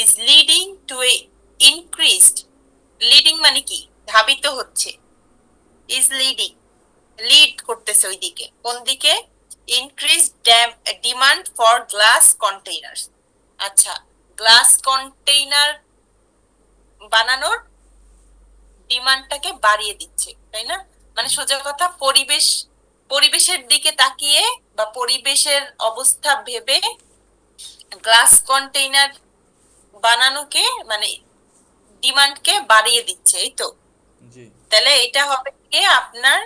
is leading to a increased, leading মানে কি, ধাবিত হচ্ছে, is leading, লিড করতেছে ওই দিকে, কোন দিকে, increase demand for glass containers. আচ্ছা, গ্লাস কন্টেইনার বানানোর ডিমান্ডটাকে বাড়িয়ে দিচ্ছে, তাই না? মানে সোজা কথা, পরিবেশের দিকে তাকিয়ে বা পরিবেশের অবস্থা ভেবে গ্লাস কন্টেইনার বানানোকে মানে ডিমান্ডকে বাড়িয়ে দিচ্ছে, এই তো। জি। তাহলে এটা হবে কি আপনার,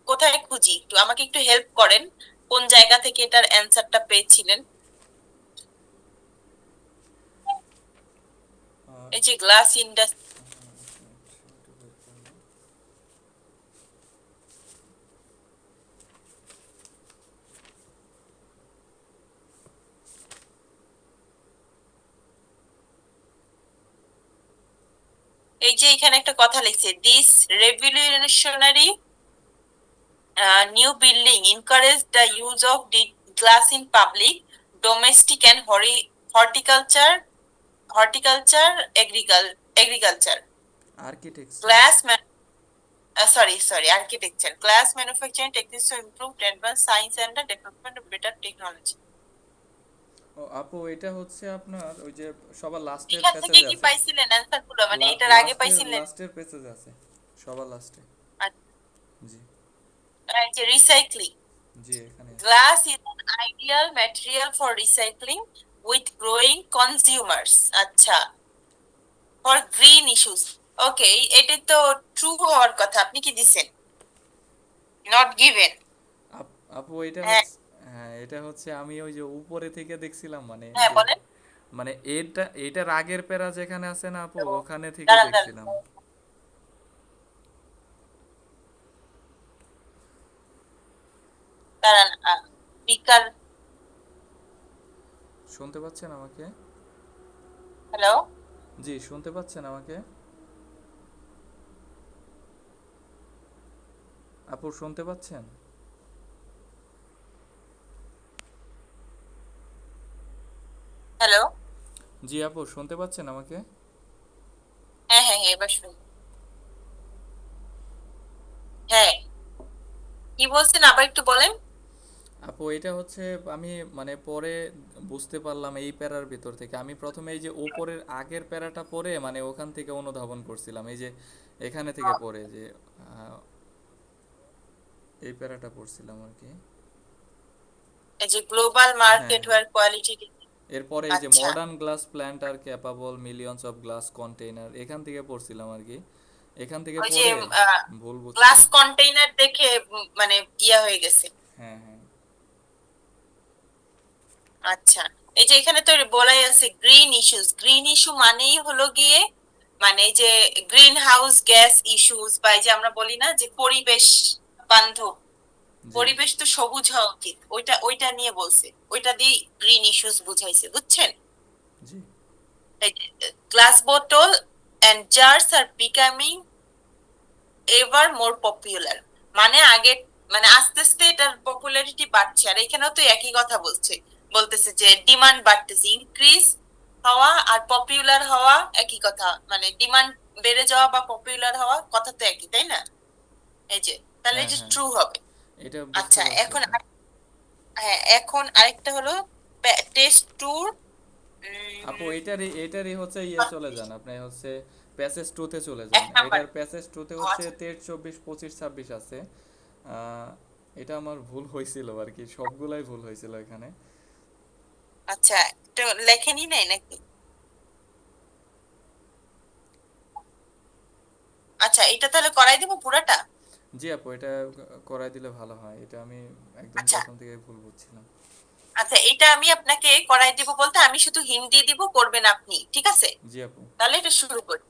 কোথায় খুঁজি, একটু আমাকে একটু হেল্প করেন, কোন জায়গা থেকে এটার অ্যান্সারটা পেয়েছিলেন? এই যে গ্লাস ইন্ডাস্ট্রি, এই যে এখানে একটা কথা লিখছে, this revolutionary new building encourage the use of glass in public, domestic and horticulture, agriculture. Architecture. Glass architecture. Glass manufacturing techniques to improve advanced science and the development of better technology. ও আপু, এটা হচ্ছে আপনার ওই যে সবার লাস্টের এখান থেকে প্যাসেজে কি আছে। পাইছিলেন অ্যান্সার গুলো, মানে এটার আগে লাস্টের পাইছিলেন? লাস্টের পেসেজে আছে, সবার লাস্টে। জি। যে রিসাইক্লিং, জি, এখানে আছে। glass is an ideal material for recycling with growing consumers. আচ্ছা, ফর গ্রিন ইস্যুস। ওকে, এটা তো ট্রু হওয়ার কথা, আপনি কি দিছেন? Not given. আপু এটা হ্যাঁ, হচ্ছে, হ্যাঁ এটা হচ্ছে আমি ওই যে উপরে থেকে দেখছিলাম, মানে হ্যাঁ যে বলেন। মানে এটার আগের প্যারা যেখানে আছে না আপু, তো ওখানে থেকে দাঁড়ান দাঁড়ান দেখছিলাম। দাঁড়ান, স্পিকার। শুনতে পাচ্ছেন আমাকে? হ্যালো। জি, শুনতে পাচ্ছেন আমাকে? আপু শুনতে পাচ্ছেন? হ্যালো। জি আপু, শুনতে পাচ্ছেন আমাকে? হ্যাঁ হ্যাঁ হ্যাঁ, এবার শুনুন। হ্যাঁ, কি বলছেন আবার একটু বলেন। আপু এটা হচ্ছে আমি মানে পরে বুঝতে পারলাম এই প্যারার ভিতর থেকে। আমি প্রথমে এই যে উপরের আগের প্যারাটা পড়ে মানে ওখান থেকে অনুধাবন করছিলাম, এই যে এখানে থেকে পড়ে যে আহ, এই প্যারাটা পড়ছিলাম আর কি। এই যে গ্লোবাল হ্যাঁ মার্কেট হ্যাঁ। War quality. এরপরে এই যে আচ্ছা, মডার্ন গ্লাস প্ল্যান্ট আর capable millions of glass container, এখান থেকে পড়ছিলাম আর কি। এখান থেকে ওই যে পড়ে ভুল গ্লাস বুঝছিলাম। কন্টেইনার দেখে মানে ইয়া হয়ে গেছে। হ্যাঁ হ্যাঁ। আচ্ছা, এই যে এখানে তো বলাই আছে গ্রিন ইস্যুস, গ্রিন ইস্যু মানেই হলো গিয়ে মানে এই যে গ্রিন হাউস গ্যাস ইস্যুস, বা এই যে আমরা বলি না যে পরিবেশ বান্ধব, জি পরিবেশ তো সবুজ হওয়া উচিত, ওইটা ওইটা নিয়ে বলছে, ওইটা দিয়ে গ্রিন ইস্যুস বুঝাইছে, বুঝছেন? জি। গ্লাস বোতল and jars are becoming ever more popular, মানে আগে মানে আস্তে আস্তে এটার পপুলারিটি বাড়ছে, আর এখানেও তো একই কথা বলতেছে যে ডিমান্ড বাড়তেছে, ইনক্রিজ হওয়া আর পপুলার হওয়া একই কথা, মানে ডিমান্ড বেড়ে যাওয়া বা পপুলার হওয়া কথা তো একই, তাই না? এই যে, তাহলে হ্যাঁ এটা হ্যাঁ, ট্রু হবে। এটা বুঝতে আচ্ছা, পারছি এখন এটা। হ্যাঁ, এখন আরেকটা হলো টেস্ট ট্যুর। আপু এটারই হচ্ছে ইয়ে চলে যান, আপনি হচ্ছে প্যাসেজ টুতে চলে যান। এক নাম্বার। এটার প্যাসেজ টুতে ও হচ্ছে আচ্ছা। 23, 24, 25, 26 আছে। আহ, এটা আমার ভুল হয়েছিল আর কি, সবগুলাই ভুল হয়েছিল এখানে। আচ্ছা, তো লেখেনি নাই নাকি? আচ্ছা, এটা তাহলে করাই দেবো পুরাটা। জি আপু, এটা করাই দিলে ভালো হয়, এটা আমি একদম আচ্ছা প্রথম থেকে ভুল বুঝছিলাম। আচ্ছা, এটা আমি আপনাকে করাই দিব বলতে আমি শুধু হিন্দি দিব, করবেন আপনি, ঠিক আছে? জি আপু। তাহলে এটা শুরু করি।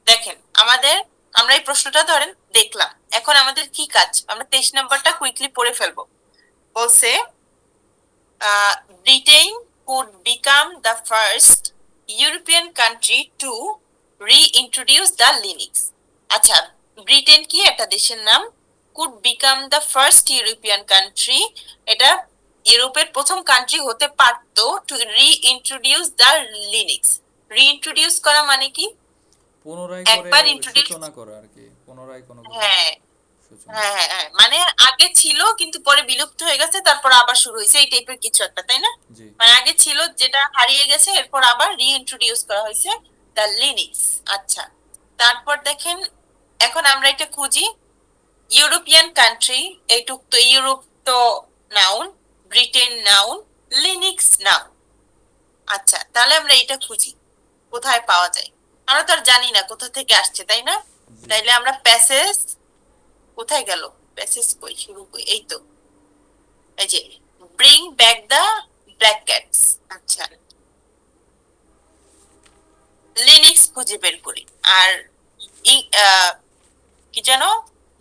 দেখেন, আমরা এই প্রশ্নটা ধরেন দেখলাম, এখন আমাদের কি কাজ, আমরা 23 নম্বরটা কুইকলি পড়ে ফেলবো। বলছে Britain could become the first European country to reintroduce the Linux. আচ্ছা, ব্রিটেন কি একটা দেশের নাম, could become the first European country, এটা ইউরোপের প্রথম কান্ট্রি হতে পারতো to reintroduce the lynx. Reintroduce করা মানে কি? পুনরায় করে একবার ইন্ট্রোডিউস, সূচনা করা আর কি, পুনরায় কোনো কিছুর হ্যাঁ সূচনা। হ্যাঁ হ্যাঁ হ্যাঁ, মানে আগে ছিল কিন্তু পরে বিলুপ্ত হয়ে গেছে, তারপর আবার শুরু হয়েছে, এই টাইপের কিছু একটা, তাই না? জি। মানে আগে ছিল যেটা হারিয়ে গেছে, এরপর আবার রিইন্ট্রোডিউস করা হয়েছে দ্য লিনাক্স। আচ্ছা, তারপর দেখেন, এখন আমরা এটা খুঁজি। ইউরোপিয়ান কান্ট্রি, এইটুক তো ইউরোপ তো noun, Britain noun, Linux noun. আচ্ছা, তাহলে আমরা এটা খুঁজি কোথায় পাওয়া যায়। আমরা তো আর জানি না কোথা থেকে আসছে, তাই না? জি। তাইলে আমরা প্যাসেজ, কোথায় গেল প্যাসেজ, কই শুরু কই, এই তো, এই যে bring back the black cats. আচ্ছা, লিনাক্স খুঁজে বের করি, আর কি যেন,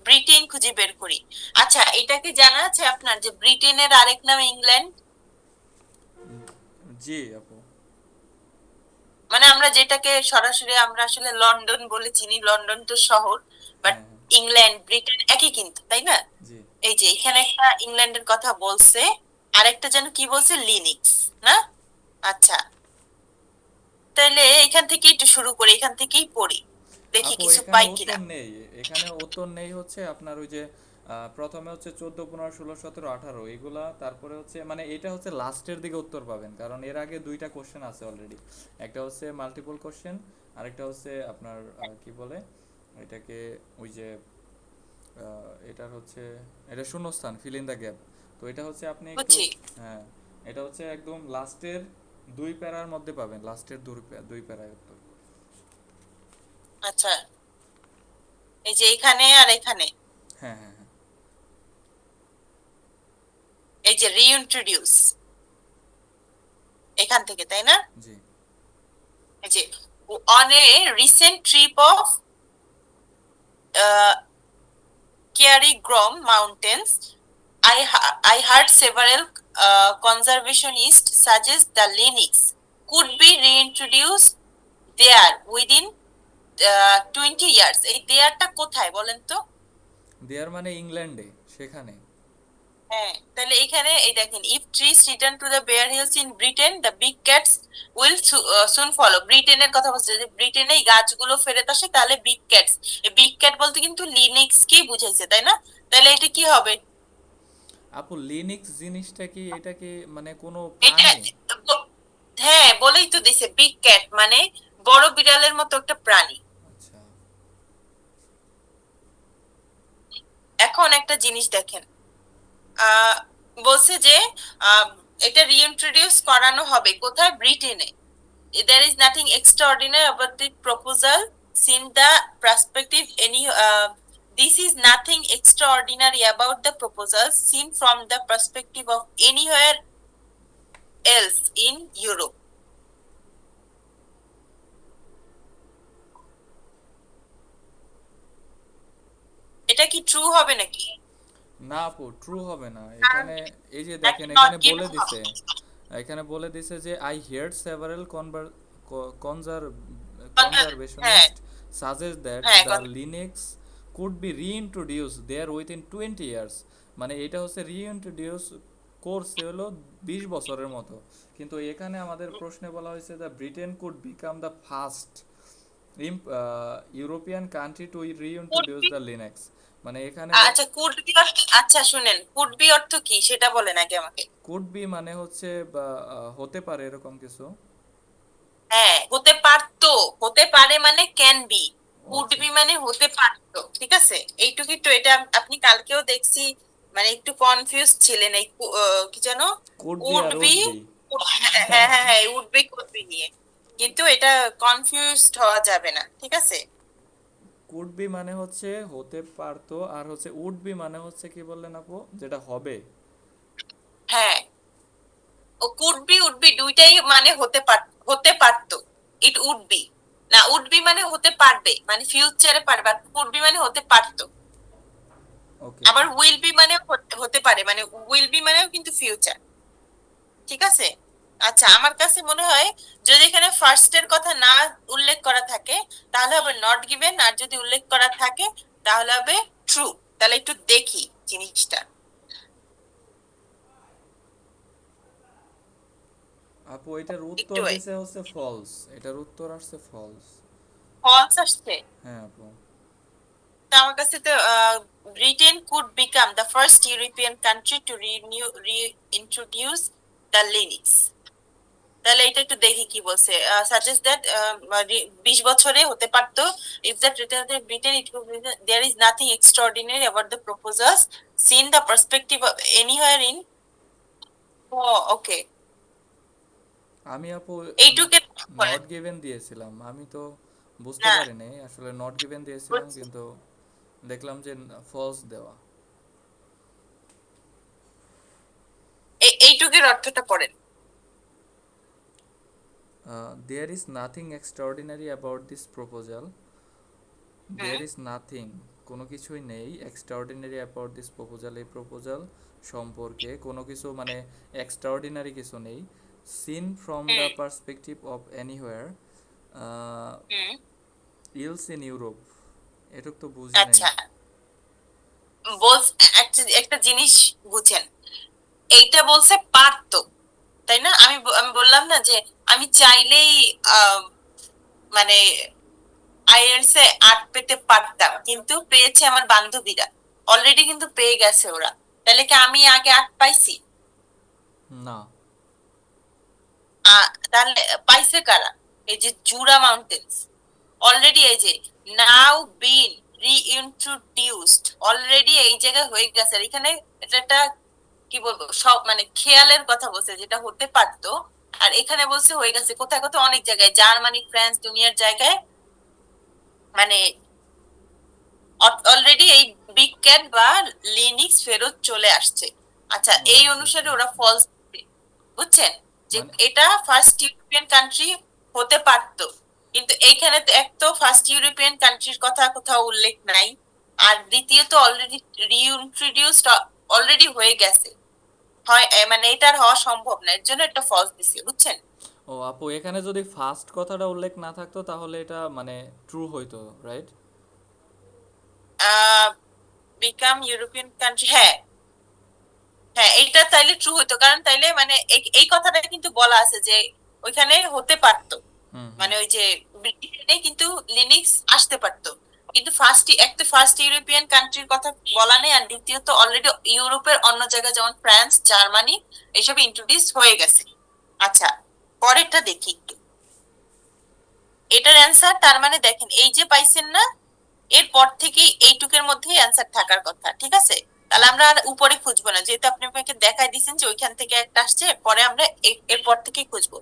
ব্রিটেন খুঁজে বের করি। আচ্ছা, এটা কি জানা আছে আপনার যে ব্রিটেনের আরেক নাম ইংল্যান্ড? জি আপু। মানে আমরা যেটাকে সরাসরি আমরা আসলে লন্ডন বলে চিনি, লন্ডন তো শহর, বাট হ্যাঁ হ্যাঁ। ইংল্যান্ড ব্রিটেন একই কিন্তু, তাই না? জি। এই যে এখানে একটা ইংল্যান্ডের কথা বলছে, আরেকটা যেন কি বলছে, লিনিক্স, না? আচ্ছা, তাহলে এখান থেকেই একটু শুরু করি, এখান থেকেই পড়ি, দেখি আপু কিছু এখানে পাই কিনা। উত্তর নেই, এখানে উত্তর নেই হচ্ছে আপনার ওই যে প্রথমে হচ্ছে 14, 15, 16, 17, 18 এগুলা, তারপরে হচ্ছে মানে এটা হচ্ছে লাস্টের দিকে উত্তর পাবেন, কারণ এর আগে দুইটা কোশ্চেন আছে অলরেডি। একটা হচ্ছে মাল্টিপল কোশ্চেন, আরেকটা হচ্ছে আপনার কি বলে এটাকে, ওই যে এটার হচ্ছে, এটা শূন্যস্থান, ফিল ইন দ্য গ্যাপ। তো এটা হচ্ছে আপনি একটু, বুঝছি। হ্যাঁ, এটা হচ্ছে একদম লাস্টের দুই প্যারার মধ্যে পাবেন, লাস্টের দুই প্যারায় উত্তর। আচ্ছা, এই যে এখানে আর এখানে, হ্যাঁ হ্যাঁ হ্যাঁ। এই যে রিইন্ট্রোডিউস, এখান থেকে, তাই না? জি। এই যে on a recent trip of Kerry-Grom Mountains, I heard several conservationists suggest the Linux could be reintroduced there within 20 years. এই দেয়ারটা কোথায় বলেন তো? দেয়ার মানে ইংল্যান্ডে, সেখানে। হ্যাঁ, তাহলে এখানে এই দেখেন, if trees return to the bare hills in Britain, the big cats will soon follow. ব্রিটেনের কথা বলছে, যে ব্রিটেনে এই গাছগুলো ফেরত আসে, তাহলে বিগ ক্যাটস, এই বিগ ক্যাট বলতে কিন্তু লিনিক্স কেই বুঝাইছে, তাই না? তাহলে এটা কি হবে? আপু লিনিক্স জিনিসটা কি, এটা কি মানে কোনো এটা প্রাণী? ব- হ্যাঁ, বলেই তো দিছে বিগ ক্যাট, মানে বড় বিড়ালের মতো একটা প্রাণী। আচ্ছা। এখন একটা জিনিস দেখেন, আহ বলছে যে আহ, এটা রিইন্ট্রোডিউস করানো হবে কোথায়, ব্রিটেনে। there is nothing extraordinary about the proposal seen the perspective any this is nothing extraordinary about the proposal seen from the perspective of anywhere else in Europe. এটা কি ট্রু হবে নাকি? না আপু, ট্রু হবে না কারণ এখানে। এই যে এটা দেখেন নট এখানে বলে গিভেন হবে। দিছে, এখানে বলে দিছে যে আই হিয়ার্ড সেভারাল হ্যাঁ কনজারভেশনিস্ট সাজেস্ট দ্যাট হ্যাঁ, the lynx could be reintroduce there within 20 years. মানে এটা হচ্ছে রিইন্ট্রোডিউস করছে হলো 20 বছরের মতো, কিন্তু এখানে আমাদের প্রশ্নে বলা হয়েছে the Britain could become the first European country to could reintroduce be, the lynx. মানে এখানে আচ্ছা কুড বি, আচ্ছা শুনেন, কুড বি অর্থ কি সেটা বলেন আগে আমাকে। কুড বি মানে হচ্ছে বা হতে পারে এরকম কিছু। হ্যাঁ, হতে পারতো, হতে পারে মানে ক্যান বি, ও কুড আচ্ছা। বি মানে হতে পারতো, ঠিক আছে? এইটুকু তো, এটা আপনি কালকেও দেখছি, মানে একটু কনফিউজ ছিলেন এই কি যেন, কুড বি উড আর বি, উড বি। হ্যাঁ হ্যাঁ হ্যাঁ, উড বি কুড বি নিয়ে, কিন্তু এটা কনফিউজড হওয়া যাবে না, ঠিক আছে? কুড বি মানে হচ্ছে হতে পারতো, আর হচ্ছে উড বি মানে হচ্ছে কি বললেন আপু, যেটা হবে। হ্যাঁ, ও কুড বি উড বি দুইটাই মানে হতে পারতো, ইট উড বি, না উড বি মানে হতে পারবে, মানে ফিউচারে পারবে, আর কুড বি মানে হতে পারতো। ওকে। আবার উইল বি মানে হতে পারে, মানে উইল বি মানেও কিন্তু ফিউচার, ঠিক আছে? আচ্ছা, আমার কাছে মনে হয় যদি এখানে ফার্স্ট এর কথা না উল্লেখ করা থাকে তাহলে হবে নট গিভেন, আর যদি উল্লেখ করা থাকে তাহলে হবে ট্রু। তাহলে একটু দেখি জিনিসটা। আপু এটার উত্তর একটু ওয়েট। দিছে হচ্ছে ফলস, এটার উত্তর আসছে ফলস। ফলস আসছে। হ্যাঁ আপু। তা আমার কাছে তো Britain could become the first European country to reintroduce the lynx. তাহলে এটা একটু দেখি কি বলছে। সাজেস্ট দ্যাট 20 বছরে হতে পারতো। If that return Britain it there is nothing extraordinary about the proposals seen the perspective of anywhere in. ও ওকে। আমি আপু এইটুকে বলেন। নট গিভেন দিয়েছিলাম, আমি তো বুঝতে না, পারিনি আসলে নট গিভেন দিয়েছিলাম, বুঝছি। কিন্তু দেখলাম যে ফলস দেওয়া। এইটুকের অর্থটা পড়েন। There is nothing extraordinary about this proposal. Hmm. There is nothing, কোনো কিছুই নেই, এক্সট্রাঅর্ডিনারি অ্যাবাউট দিস প্রপোজাল, এই প্রপোজাল সম্পর্কে কোনো কিছু মানে এক্সট্রাঅর্ডিনারি কিছু নেই। Seen from the hmm. Perspective of anywhere hmm. Else in Europe, এটুক তো বুঝি নাই। আচ্ছা, বল। একটা একটা জিনিস বুঝেন, এইটা বলছে পারতো, তাই না? আমি বললাম না যে আমি চাইলেই আহ, মানে আইএলটিএস এ 8 পেতে পারতাম, কিন্তু পেয়েছে আমার বান্ধবীরা। অলরেডি কিন্তু পেয়ে গেছে ওরা। তাহলে কি আমি আগে 8 পাইছি? না। তাহলে পাইছে কারা? এই যে জুরা মাউন্টেন্স। অলরেডি এই যে নাও বিন রিইন্ট্রোডিউসড, অলরেডি এই জায়গায় হয়ে গেছে। আর এখানে এটা একটা কি বলবো, সব মানে খেয়ালের কথা বলছে যেটা হতে পারতো। আর এখানে বলছে হয়ে গেছে। কোথায় কোথায়? অনেক জায়গায়, জার্মানি, ফ্রান্স, দুনিয়ার জায়গায়। মানে অলরেডি এই বিগ ক্যাট বা লিনিক্স ফেরত চলে আসছে। আচ্ছা, ও এই আচ্ছা আচ্ছা। অনুসারে ওরা ফলস, বুঝছেন, যে মানে এটা ফার্স্ট ইউরোপিয়ান কান্ট্রি হতে পারতো। কিন্তু এইখানে তো এক তো ফার্স্ট ইউরোপিয়ান কান্ট্রির কথা কোথাও উল্লেখ নাই, আর দ্বিতীয়ত অলরেডি রিইন্ট্রোডিউসড, অলরেডি হয়ে গেছে। হয় মানে এটা আর হওয়া সম্ভব না, এর জন্য একটা ফলস দিছে, বুঝছেন? ও আপু এখানে যদি ফার্স্ট কথাটা উল্লেখ না থাকতো তাহলে এটা মানে ট্রু হইতো, রাইট? আহ বিকাম ইউরোপিয়ান কান্ট্রি, হ্যাঁ। হ্যাঁ, এটা তাইলে ট্রু হতো, কারণ তাইলে মানে এই কথাটা কিন্তু বলা আছে যে ওইখানে হতে পারতো। হুম হুম। মানে ওই যে ব্রিটেনে কিন্তু লিনাক্স আসতে পারতো। কিন্তু এক তো ফার্স্ট ইউরোপিয়ান কান্ট্রির কথা বলা নেই, আর দ্বিতীয়ত অলরেডি ইউরোপের অন্য জায়গায় যেমন ফ্রান্স, জার্মানি এসব ইন্ট্রোডিউস হয়ে গেছে। আচ্ছা, পরেরটা দেখি একটু। এটার অ্যান্সার তার মানে দেখেন, এই যে পাইছেন না, এরপর থেকেই এইটুকের মধ্যেই অ্যান্সার থাকার কথা, ঠিক আছে? তাহলে হুম। আমরা আর উপরে খুঁজবো না, যেহেতু আপনি আমাকে দেখাই দিয়েছেন যে ওইখান থেকে একটা আসছে, পরে আমরা এরপর থেকেই খুঁজবো।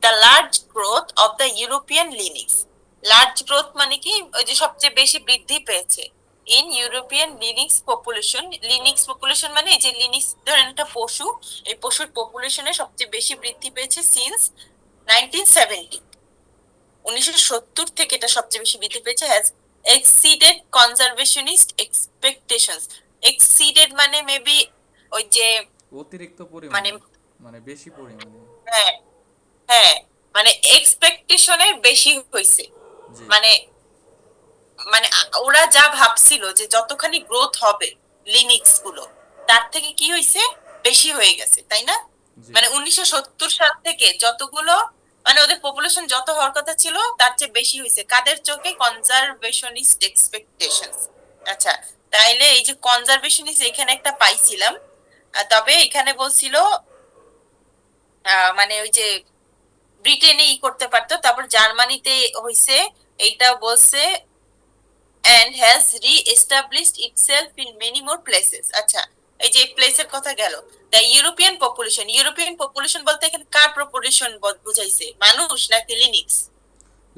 The large growth of the European lynx. Large growth মানে কি? ওই যে সবচেয়ে বেশি বৃদ্ধি পেয়েছে in European lynx population. Lynx population মানে এই যে লিনিক্স ধরেন একটা পশু, এই পশুর পপুলেশনে সবচেয়ে বেশি বৃদ্ধি পেয়েছে সিন্স 1970। 1970 থেকে এটা সবচেয়ে বেশি বৃদ্ধি পেয়েছে। Has exceeded conservationist expectations. Exceeded মানে মেবি ওই যে অতিরিক্ত মানে, পরিমাণে, মানে বেশি পরিমাণে। হ্যাঁ, হ্যাঁ, মানে এক্সপেকটেশনের বেশি হয়েছে। জি। মানে মানে ওরা যা ভাবছিল যে যতখানি গ্রোথ হবে লিনিক্স গুলো, তার থেকে কি হয়েছে, বেশি হয়ে গেছে, তাই না? জি। মানে 1970 সাল থেকে যতগুলো, মানে ওদের পপুলেশন যত হওয়ার কথা ছিল তার চেয়ে বেশি হয়েছে। কাদের চোখে? Conservationist expectations. আচ্ছা, তাইলে এই যে কনজারভেশনিস্ট এখানে একটা পাইছিলাম। তবে এখানে বলছিল মানে ওই যে ব্রিটেনে করতে পারতো, তারপর জার্মানিতে হইছে, এইটা বলছে and has re-established itself in many more places. আচ্ছা, এই যে প্লেসের কথা গেল, the European population. European population বলতে এখানে কার পপুলেশন বুঝাইছে? মানুষ নাকি লিনিক্স?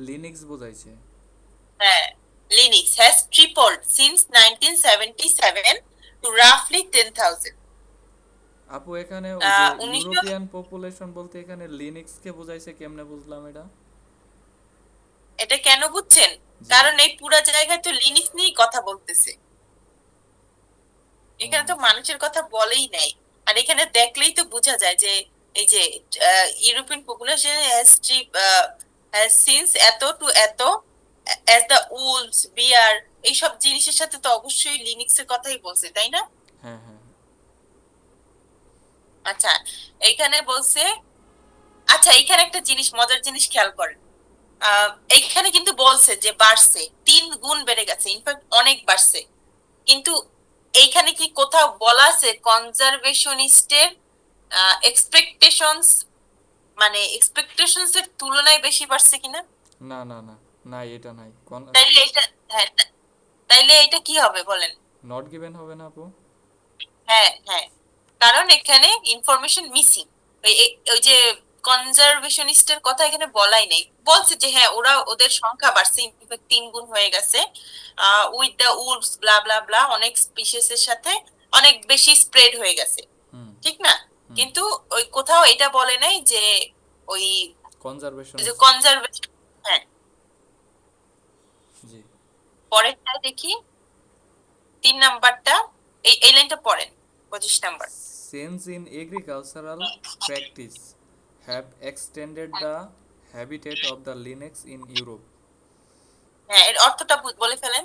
লিনিক্স বোঝাইছে। হ্যাঁ, লিনিক্স হ্যাজ ট্রিপলড সিন্স 1977 টু রাফলি 10,000। আপু এখানে ওই যে 1900, ইউরোপিয়ান পপুলেশন বলতে এখানে লিনিক্সকে বোঝাইছে, কেমনে বুঝলাম এটা? এটা কেন বুঝছেন? জি। কারণ এই পুরা জায়গায় তো লিনিক্স নিয়েই কথা বলতেছে, ও এখানে তো আচ্ছা। মানুষের কথা বলেই নাই। আর এখানে দেখলেই তো বোঝা যায় যে এই যে ইউরোপিয়ান পপুলেশন হ্যাজ সিন্স এত টু এত, অ্যাজ দ্য উলস, বিয়ার, এইসব জিনিসের সাথে তো অবশ্যই লিনিক্স এর কথাই বলছে, তাই না? হ্যাঁ হ্যাঁ। আচ্ছা, এইখানে বলছে আচ্ছা, এইখানে একটা জিনিস, মজার জিনিস খেয়াল করেন। এইখানে কিন্তু বলছে যে বাড়ছে, 3 গুণ বেড়ে গেছে, ইনফ্যাক্ট অনেক বাড়ছে। কিন্তু এইখানে কি কোথাও বলা আছে কনজারভেশনিস্টের এক্সপেকটেশনস, মানে এক্সপেকটেশনস এর তুলনায় বেশি বাড়ছে কিনা? না না না, নাই, এটা নাই। তাইলে এটা, হ্যাঁ, তাইলে এটা কি হবে বলেন? নট গিভেন হবে না আপু? হ্যাঁ, হ্যাঁ, কারণ এখানে ইনফরমেশন মিসিং। ওই যে কনজারভেশনিস্টের কথা এখানে বলাই নেই, বলছে যে হ্যাঁ ওরা ওদের সংখ্যা বাড়ছে, ইনফ্যাক্ট 3 গুণ হয়ে গেছে, with the Wolves blah blah ব্লা, অনেক স্পিসিস এর সাথে অনেক বেশি স্প্রেড হয়ে গেছে, হুম ঠিক না? হুম। কিন্তু ওই কোথাও এটা বলে নাই যে ওই যে কনজারভেশনিস্ট। কনজারভেশন। হ্যাঁ, জি। পরেরটা দেখি, 3 নাম্বারটা, এই লাইনটা পড়েন, 25 number. Change in agricultural practice have extended the habitat of the lynx in Europe. হ্যাঁ, এর অর্থটা বলে ফেলেন।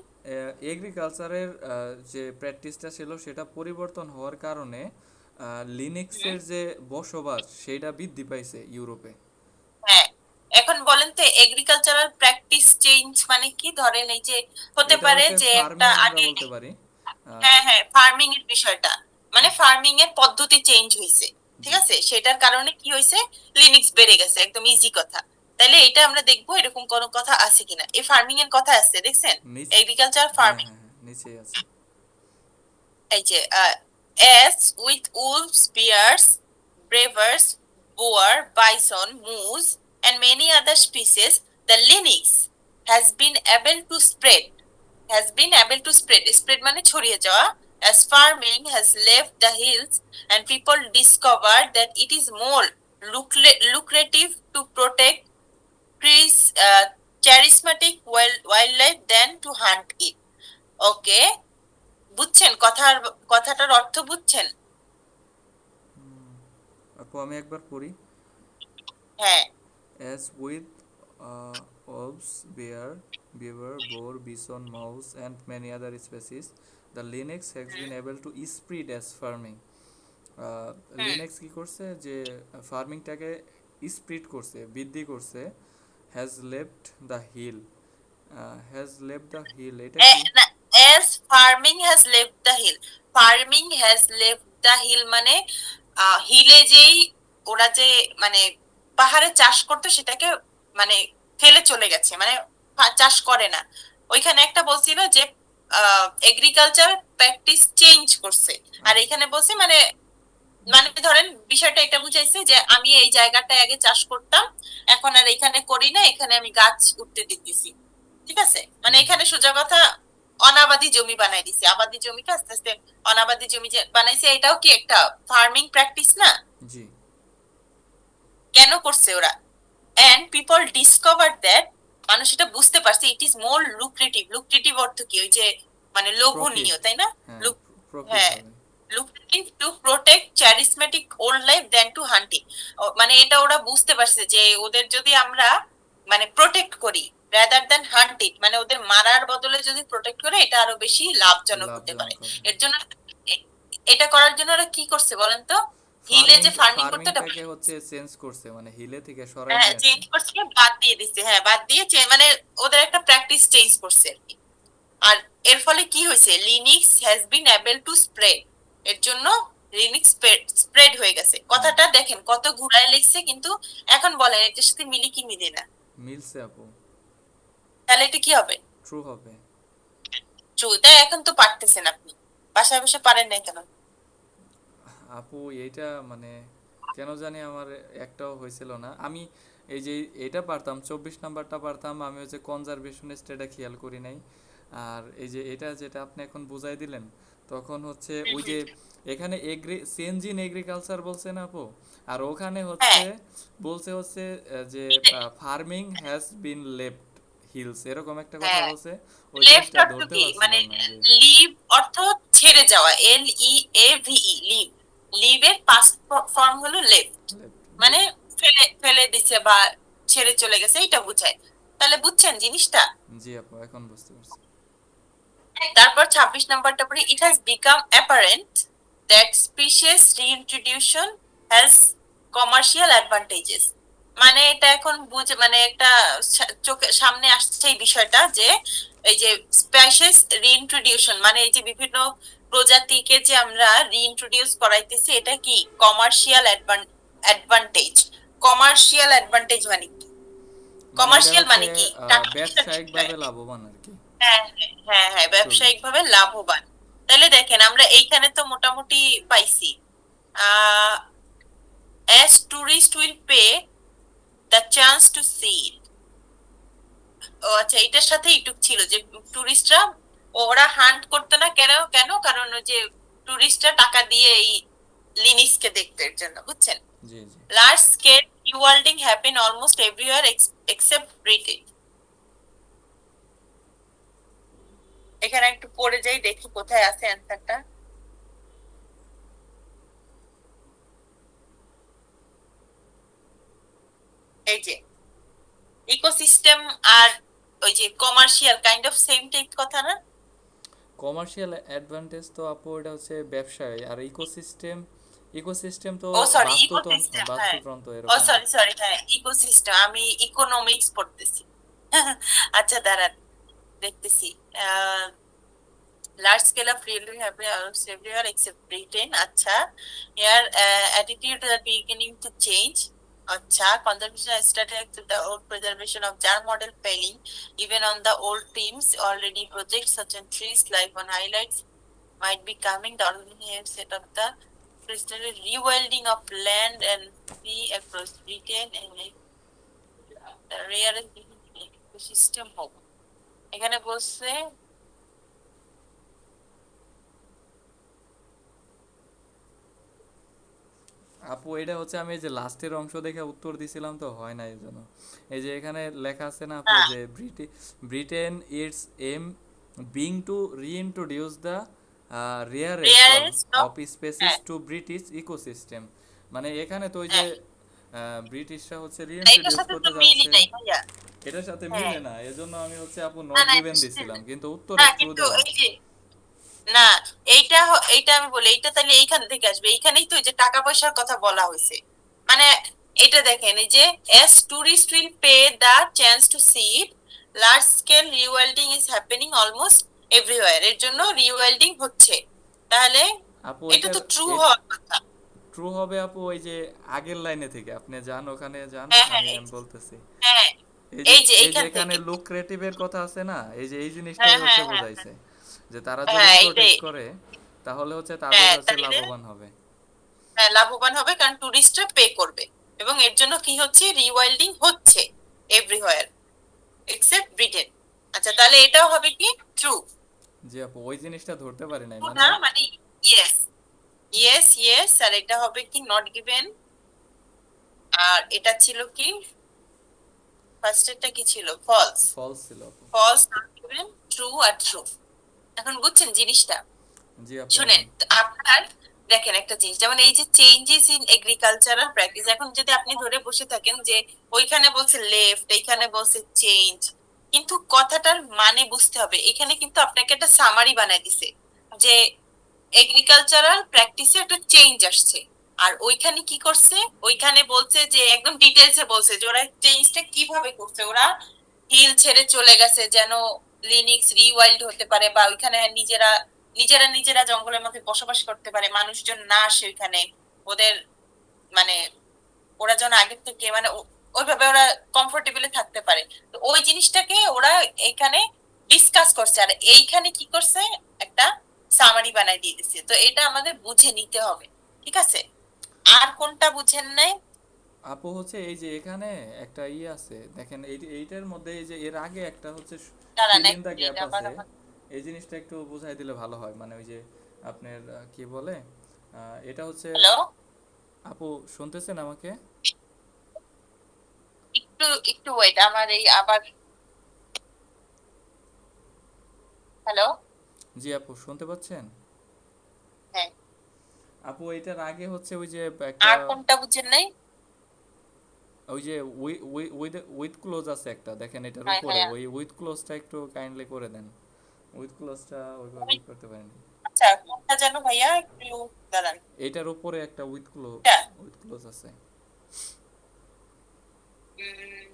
এগ্রিকালচারের যে প্র্যাকটিসটা ছিল সেটা পরিবর্তন হওয়ার কারণে লিনেক্সের যে বসবাস সেটা বৃদ্ধি পাইছে ইউরোপে। হ্যাঁ, এখন বলেন তো এগ্রিকালচারাল প্র্যাকটিস চেঞ্জ মানে কি? ধরেন এই যে হতে এটা পারে হচ্ছে যে একটা ফার্মিং আমরা আগে, বলতে পারি। আহ, হ্যাঁ হ্যাঁ, ফার্মিং এর বিষয়টা, মানে ফার্মিং এর পদ্ধতি চেঞ্জ হয়েছে, ঠিক জি। আছে, সেটার কারণে কি হয়েছে, লিনিক্স বেড়ে গেছে, একদম ইজি কথা। তাইলে এটা আমরা দেখবো এরকম কোনো কথা আছে কিনা। এই ফার্মিং এর কথা আছে, দেখছেন? নিচ এগ্রিকালচার হ্যাঁ ফার্মিং, হ্যাঁ হ্যাঁ, নিচেই আছে। এই যে as with wolves, bears, beavers, boar, bison, moose, and many other species, the lynx has been able to spread মানে ছড়িয়ে যাওয়া, as farming has left the hills and people discovered that it is more lucrative to protect trees, charismatic wildlife than to hunt it. ওকে, বুঝছেন কথাটার অর্থ বুঝছেন? আপু আমি একবার পড়ি। হ্যাঁ, As with wolves, beaver, boar, bison, mouse, and many other species, the lynx has been able to spread as farming. লিনেক্স কি করছে যে ফার্মিংটাকে স্প্রিড করছে, বৃদ্ধি করছে। Has left the hill, has left the hill এটা কি? as farming has left the hill, farming has left the hill মানে হিলে যেই ওরা যে মানে পাহাড়ে চাষ করতো সেটাকে মানে ফেলে চলে গেছে, মানে চাষ করে না। ওইখানে একটা বলছিল যে এগ্রিকালচার প্র্যাকটিস চেঞ্জ করছে, আর আচ্ছা। এখানে বলছে মানে, মানে ধরেন বিষয়টা এটা বুঝাইছে যে আমি এই জায়গাটায় আগে চাষ করতাম, এখন আর এখানে করি না, এখানে আমি গাছ উঠতে দিতেছি, ঠিক আছে, মানে হুম এখানে সোজা কথা অনাবাদি জমি বানাই দিছে, আবাদি জমিটা আস্তে আস্তে অনাবাদি জমি যে বানাইছে, এটাও কি একটা ফার্মিং প্র্যাকটিস না? জি। কেন করছে ওরা? এন্ড পিপল ডিসকভার দ্যাট, মানুষ এটা বুঝতে পারছে, it is more lucrative. Lucrative অর্থ কি? ওই যে মানে প্রফিট। লোভনীয়, তাই না? হ্যাঁ, লুক, প্রফিট হ্যাঁ, হবে। Lucrative to protect charismatic old life then to hunting. মানে এটা ওরা বুঝতে পারছে যে ওদের যদি আমরা মানে প্রোটেক্ট করি রাদার দেন হান্ট ইট, মানে ওদের মারার বদলে যদি প্রোটেক্ট করে, এটা আরো বেশি লাভজনক হতে পারে। লাভজনক হবে। এর জন্য এ- এটা করার জন্য ওরা কি করছে বলেন তো? হিলে ফার্মিং যে ফার্মিং করতে, এটা ফার্মিংটাকে হচ্ছে চেঞ্জ করছে, মানে হিলে থেকে সরাই হ্যাঁ নিয়ে আসছে। চেঞ্জ করছে, বাদ দিয়ে দিচ্ছে, হ্যাঁ বাদ দিয়ে মানে ওদের একটা প্র্যাকটিস চেঞ্জ করছে আর কি। আর এর ফলে কি হয়েছে, lynx has been able to spread, এর জন্য লিনিক্স স্প্রেড হয়ে গেছে। হুম। কথাটা দেখেন কত ঘুরায় লিখছে, কিন্তু এখন বলেন এটার সাথে মিলি কি মিলে না? মিলছে আপু। তাহলে এটা কি হবে? ট্রু হবে। ট্রু। তাই এখন তো পারতেছেন আপনি, বাসায় বসে পারেন নাই কেন? আপু এইটা মানে কেন জানি আমার একটাও হয়েছিল না। আমি এই যে এটা পারতাম, 24 নাম্বারটা পারতাম, আমি হচ্ছে কনজারভেশনিস্ট এটা খেয়াল করি নাই। আর এই যে এটা যেটা আপনি এখন বুঝাই দিলেন, তখন হচ্ছে হুম, ওই হুম। যে এখানে চেঞ্জ ইন এগ্রিকালচার বলছে না আপু, আর ওখানে হ্যাঁ, হচ্ছে বলছে হচ্ছে যে farming has been left hills, এরকম একটা কথা হ্যাঁ, বলছে। ওই লেফট জিনিসটা অর্থ ধরতে কি? মানে পারছিলাম না যে লিভ অর্থ ছেড়ে যাওয়া, LEAVE, লিভ। লিভের পাস্ট ফর্ম হলো লেফট, লেফট। জি। মানে ফেলে ফেলে দিছে বা ছেড়ে চলে গেছে, এটা বুঝায়। তাহলে বুঝছেন জিনিসটা? জি আপু এখন বুঝতে পারছি। তারপর 26 নাম্বারটা পরে, it has become apparent that species reintroduction has commercial advantages. মানে এটা এখন বুঝে মানে একটা চোখের সামনে আসছে এই বিষয়টা যে এই যে স্প্যাসিস রিইন্ট্রোডিউশন মানে এই যে বিভিন্ন প্রজাতিকে যে আমরা রিইন্ট্রোডিউস করাইতেছি এটা কি কমার্শিয়াল অ্যাডভান্টেজ। কমার্শিয়াল অ্যাডভান্টেজ মানে কি? মানে এটা কমার্শিয়াল হচ্ছে মানে কি টাকা পয়সার বিষয়। ব্যবসায়িকভাবে লাভবান আর কি। হ্যাঁ হ্যাঁ হ্যাঁ হ্যাঁ, ট্রু। ব্যবসায়িক ভাবে লাভবান। তাহলে দেখেন আমরা এইখানে তো মোটামুটি পাইছি। আহ as tourist will pay the chance to see it। ও আচ্ছা, এটার সাথে এইটুক ছিল যে টুরিস্টরা ওরা হান্ট করতো না কেন কেন কারণ ওই যে টুরিস্টরা টাকা দিয়ে এই লিনিসকে দেখতে এর জন্য, বুঝছেন? জি জি। Large scale rewilding happen almost everywhere except Britain. এখানে একটু পড়ে যাই দেখি কোথায় আছে অ্যান্সারটা। এই যে ইকোসিস্টেম আর ওই যে commercial kind of same type কথা না? কমার্শিয়াল অ্যাডভান্টেজ তো আপু এটা হচ্ছে ব্যবসায়, আর ইকোসিস্টেম, ইকোসিস্টেম তো ও সরি, বাস্তুতন্ত্র, ইকোসিস্টেম, হ্যাঁ। বাস্তুতন্ত্র ও এরকম। সরি সরি, হ্যাঁ ইকোসিস্টেম, আমি ইকোনমিক্স পড়তেছি। আচ্ছা দাঁড়ান, দেখতেছি। Large scale of rebuilding happening almost everywhere except Britain. Acha, here attitude are beginning to change. Acha, conservation has started to the old preservation of jar model failing. Even on the old teams, already projects such as trees, life on highlights might be coming. The organization set up the crystal rewilding of land and sea across Britain and the rarest ecosystem hope. এখানে বলছে আপু এটা হচ্ছে আমি এই যে লাস্টের অংশ দেখে উত্তর দিছিলাম তো হয় না এই জন্য। এই যে এখানে লেখা আছে না আপু যে ব্রিটেন ইটস এম বিং to reintroduce the rarest rarest of, of species হ্যাঁ টু ব্রিটিশ ইকোসিস্টেম। মানে এখানে তো ওই যে হ্যাঁ, ব্রিটিশরা হচ্ছে না এটার রিইন্ট্রোডিউস সাথে তো করতে মিলই যাচ্ছে, নাই ভাইয়া। এটার সাথে হ্যাঁ, মিলে না, এজন্য আমি হচ্ছে আপু না নট না গিভেন এটার সাথে দিছিলাম, কিন্তু না, উত্তরে ট্রু কিন্তু দেওয়া এই যে না, এইটা আমি বলি এইটা তাহলে এইখান থেকে আসবে। এইখানেই তো এই যে টাকা পয়সার কথা বলা হয়েছে। মানে এটা দেখেন এই যে as tourist will pay the chance to see it, large scale rewilding is happening almost everywhere, এর জন্য রিওয়েল্ডিং হচ্ছে। তাহলে আপু এটা এটার তো ট্রু হওয়ার কথা। ট্রু হবে আপু ওই যে আগের লাইনে থেকে আপনি যান, ওখানে যান, হ্যাঁ হ্যাঁ আমি বলতেছি। হ্যাঁ, এই যে এই যে এইখান এখানে থেকে। লুক্রেটিভের কথা আছে না, এই যে এই হ্যাঁ জিনিসটাই হচ্ছে হ্যাঁ হ্যাঁ বোঝাইছে যে তারা যদি হ্যাঁ এইটাই। প্রোটেক্ট করে তাহলে হচ্ছে তাদের হ্যাঁ হচ্ছে তাইলে লাভবান হবে। হ্যাঁ লাভবান হবে কারণ টুরিস্টরা পে করবে। এবং এর জন্য কি হচ্ছে, রিওয়াইল্ডিং হচ্ছে এভরিহোয়ার এক্সেপ্ট ব্রিটেন। আচ্ছা তাহলে এটাও হবে কি ট্রু? জি আপু ওই জিনিসটা ধরতে পারি নাই মানে। না মানে ইয়েস ইয়েস ইয়েস, আর এটা হবে কি নট গিভেন। আর এটা ছিল কি, ফার্স্ট এরটা কি ছিল, ফলস। ফলস ছিল আপু। ফলস, নট গিভেন, ট্রু আর ট্রু। এখন বুঝছেন জিনিসটা? জি আপু শুনেন এখন। তো আপনার, দেখেন একটা জিনিস যেমন এই যে চেঞ্জেস ইন এগ্রিকালচারাল প্র্যাকটিস, এখন যদি আপনি ধরে বসে থাকেন যে ওইখানে বলছে লেফট এইখানে বলছে চেঞ্জ, কিন্তু কথাটার মানে বুঝতে হবে। এখানে কিন্তু আপনাকে একটা সামারি বানাই দিছে যে এগ্রিকালচারাল প্র্যাকটিসে একটা চেঞ্জ আসছে। আর ওইখানে কি করছে, ওইখানে বলছে যে একদম ডিটেলসে বলছে যে ওরা চেঞ্জটা কিভাবে করছে। ওরা হিল ছেড়ে চলে গেছে যেন লিনিক্স রিওয়াইল্ড হতে পারে, বা ওইখানে নিজেরা নিজেরা নিজেরা জঙ্গলের মধ্যে বসবাস করতে পারে, মানুষজন না আসে ওইখানে ওদের, মানে ওরা যেন আগের থেকে মানে ওইভাবে ওরা কমফোর্টেবলি থাকতে পারে। তো ওই জিনিসটাকে ওরা এখানে ডিসকাস করছে, আর এইখানে কি করছে, একটা সামারি বানাই দিয়ে দিচ্ছে। তো এটা আমাদের বুঝে নিতে হবে, ঠিক আছে? আর কোনটা বুঝেন নাই? আপু হচ্ছে এই যে এখানে একটা আছে দেখেন, এইটার মধ্যে এই যে এর আগে একটা হচ্ছে দাঁড়ান ফিল এক ইন দা মিনিট, গ্যাপ আবার আছে। আমার এই জিনিসটা একটু বুঝাই দিলে ভালো হয়, মানে ওই যে আপনার কি বলে এটা হচ্ছে। হ্যালো, আপু শুনতেছেন আমাকে? একটু একটু ওয়েট, আমার এই আবার, হ্যালো, জি আপু শুনতে পাচ্ছেন? হ্যাঁ। আপু এটার আগে হচ্ছে ওই যে একটা, আর কোনটা বুঝেন নাই? ওই যে উইথ উইথ ক্লোজ আছে একটা, দেখেন এটার হ্যাঁ উপরে হ্যাঁ, ওই উইথ ক্লোজটা একটু কাইন্ডলি করে দেন। উইথ ক্লোজটা ওইভাবেই করতে পারেনি। আচ্ছা কোনটা যেন ভাইয়া, একটু দাঁড়ান। এটার উপরে একটা উইথ এটা ক্লোজ আছে। উম,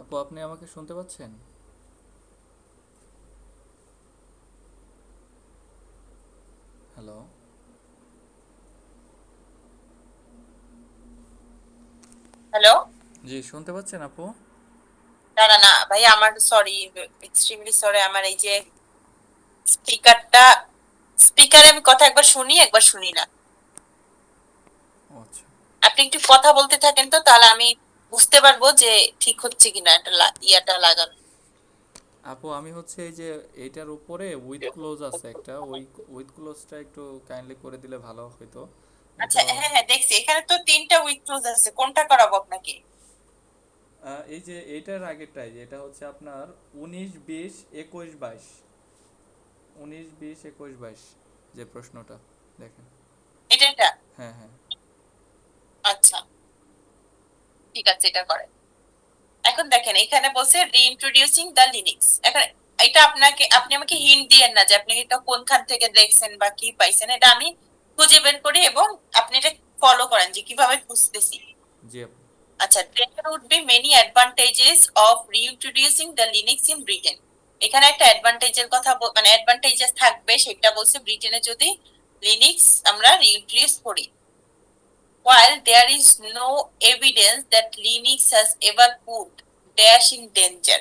আপু আপনি আমাকে শুনতে পাচ্ছেন? হ্যালো। হ্যালো। জি শুনতে পাচ্ছেন আপু? না না না ভাই, আমার সরি, এক্সট্রিমলি সরি, আমার এই যে স্পিকারটা, স্পিকারে আমি কথা একবার শুনি একবার শুনি না। ও আচ্ছা। আপনি একটু কথা বলতে থাকেন তো, তাহলে আমি বুঝতে পারবো যে ঠিক হচ্ছে কিনা এটা ইয়াটা লাগানো। আপু আমি হচ্ছে এই যে এইটার উপরে উইথ ক্লোজ আছে একটা, ওই উইথ ক্লোজটা একটু কাইন্ডলি করে দিলে ভালো হতো। আচ্ছা, এটা হ্যাঁ হ্যাঁ দেখছি, এখানে তো তিনটা উইক ক্লোজ আছে, কোনটা করাবো আপনাকে? এই যে এইটার আগেরটাই, এটা হচ্ছে আপনার 19 20 21 22, 19 20 21 22 যে প্রশ্নটা দেখেন। এটা। হ্যাঁ হ্যাঁ। আচ্ছা, ঠিক আছে, এটা করে। এখন দেখেন এখানে বলছে রিইন্ট্রোডিউসিং দ্য লিনাক্স। এখন এটা আপনাকে, আপনি আমাকে হিন্ট দিয়েন না যে আপনি এটা কোনখান থেকে দেখছেন বা কি পাইছেন, এটা আমি খুঁজে বের করি এবং আপনি এটা ফলো করেন যে কিভাবে খুঁজতেছি। জি আপু। আচ্ছা, there would be many advantages of reintroducing the Linux in Britain. এখানে একটা অ্যাডভান্টেজের কথা মানে অ্যাডভান্টেজেস থাকবে, সেটা বলছে ব্রিটেনে যদি লিনাক্স আমরা রিইন্ট্রোডিউস করি। While there is no evidence that Linux has ever put Dash in danger.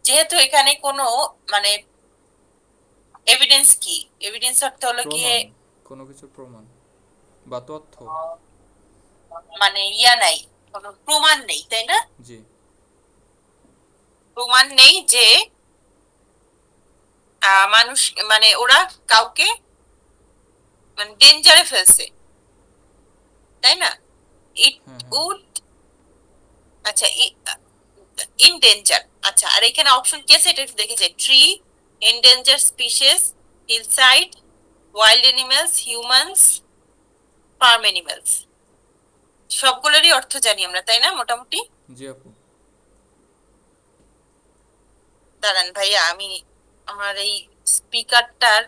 যেহেতু এখানে কোনো মানে এভিডেন্স কি, এভিডেন্স অর্থ হলো গিয়ে প্রমাণ, কোনো কিছুর প্রমাণ বা তথ্য। মানে ইয়া নাই, কোনো প্রমাণ নেই, তাই না? জি। প্রমাণ নেই যে মানুষ মানে ওরা কাউকে মানে ডেঞ্জারে ফেলছে, তাই না? ইট হ্যাঁ হ্যাঁ। উড, আচ্ছা, ইন ডেঞ্জার। আচ্ছা, আর এখানে অপশন কি আছে এটা একটু দেখে যাই। Tree, endanger species, hillside, wild animals, humans, farm animals. সবগুলোরই অর্থ জানি আমরা, তাই না মোটামুটি? জি আপু। দাঁড়ান ভাইয়া, আমি আমার এই স্পিকারটার,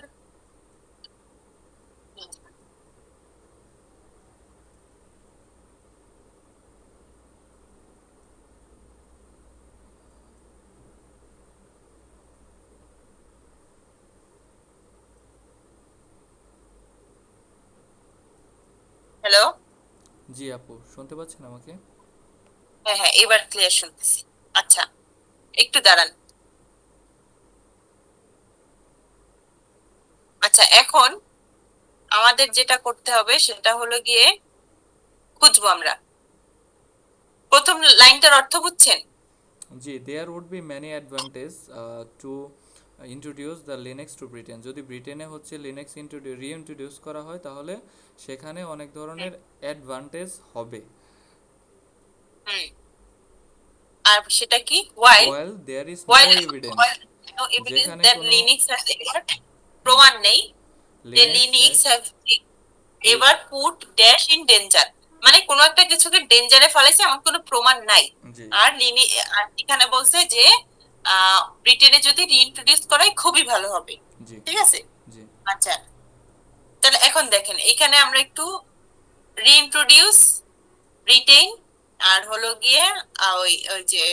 হ্যালো। জি আপু শুনতে পাচ্ছেন আমাকে? হ্যাঁ হ্যাঁ, এবার ক্লিয়ার শুনতেছি। আচ্ছা, একটু দাঁড়ান। আচ্ছা, এখন আমাদের যেটা করতে হবে সেটা হলো গিয়ে খুঁজবো আমরা। প্রথম লাইনটার অর্থ বুঝছেন? জি, there would be many advantage to introduce the lynx to Britain. যদি ব্রিটেনে হচ্ছে লিনাক্স রিইন্ট্রোডিউস করা হয় তাহলে সেখানে অনেক হুম ধরনের অ্যাডভান্টেজ হবে। হুম। আর সেটা কি? While, while there is no while evidence, while no evidence যেখানে that কোনো Linux has ever, হ্যাঁ প্রমাণ নেই যে lynx lynx has have ever put dash in danger, মানে কোনো একটা কিছুকে ডেঞ্জারে ফেলাইছে এমন কোনো প্রমাণ নাই। জি আর এখানে বলছে যে ব্রিটেনে যদি রিইন্ট্রোডিউস করাই খুবই ভালো হবে। জি ঠিক আছে। জি আচ্ছা, তাহলে এখন দেখেন এখানে আমরা একটু রিইন্ট্রোডিউস, ব্রিটেন, আর হলো গিয়ে ওই ওই যে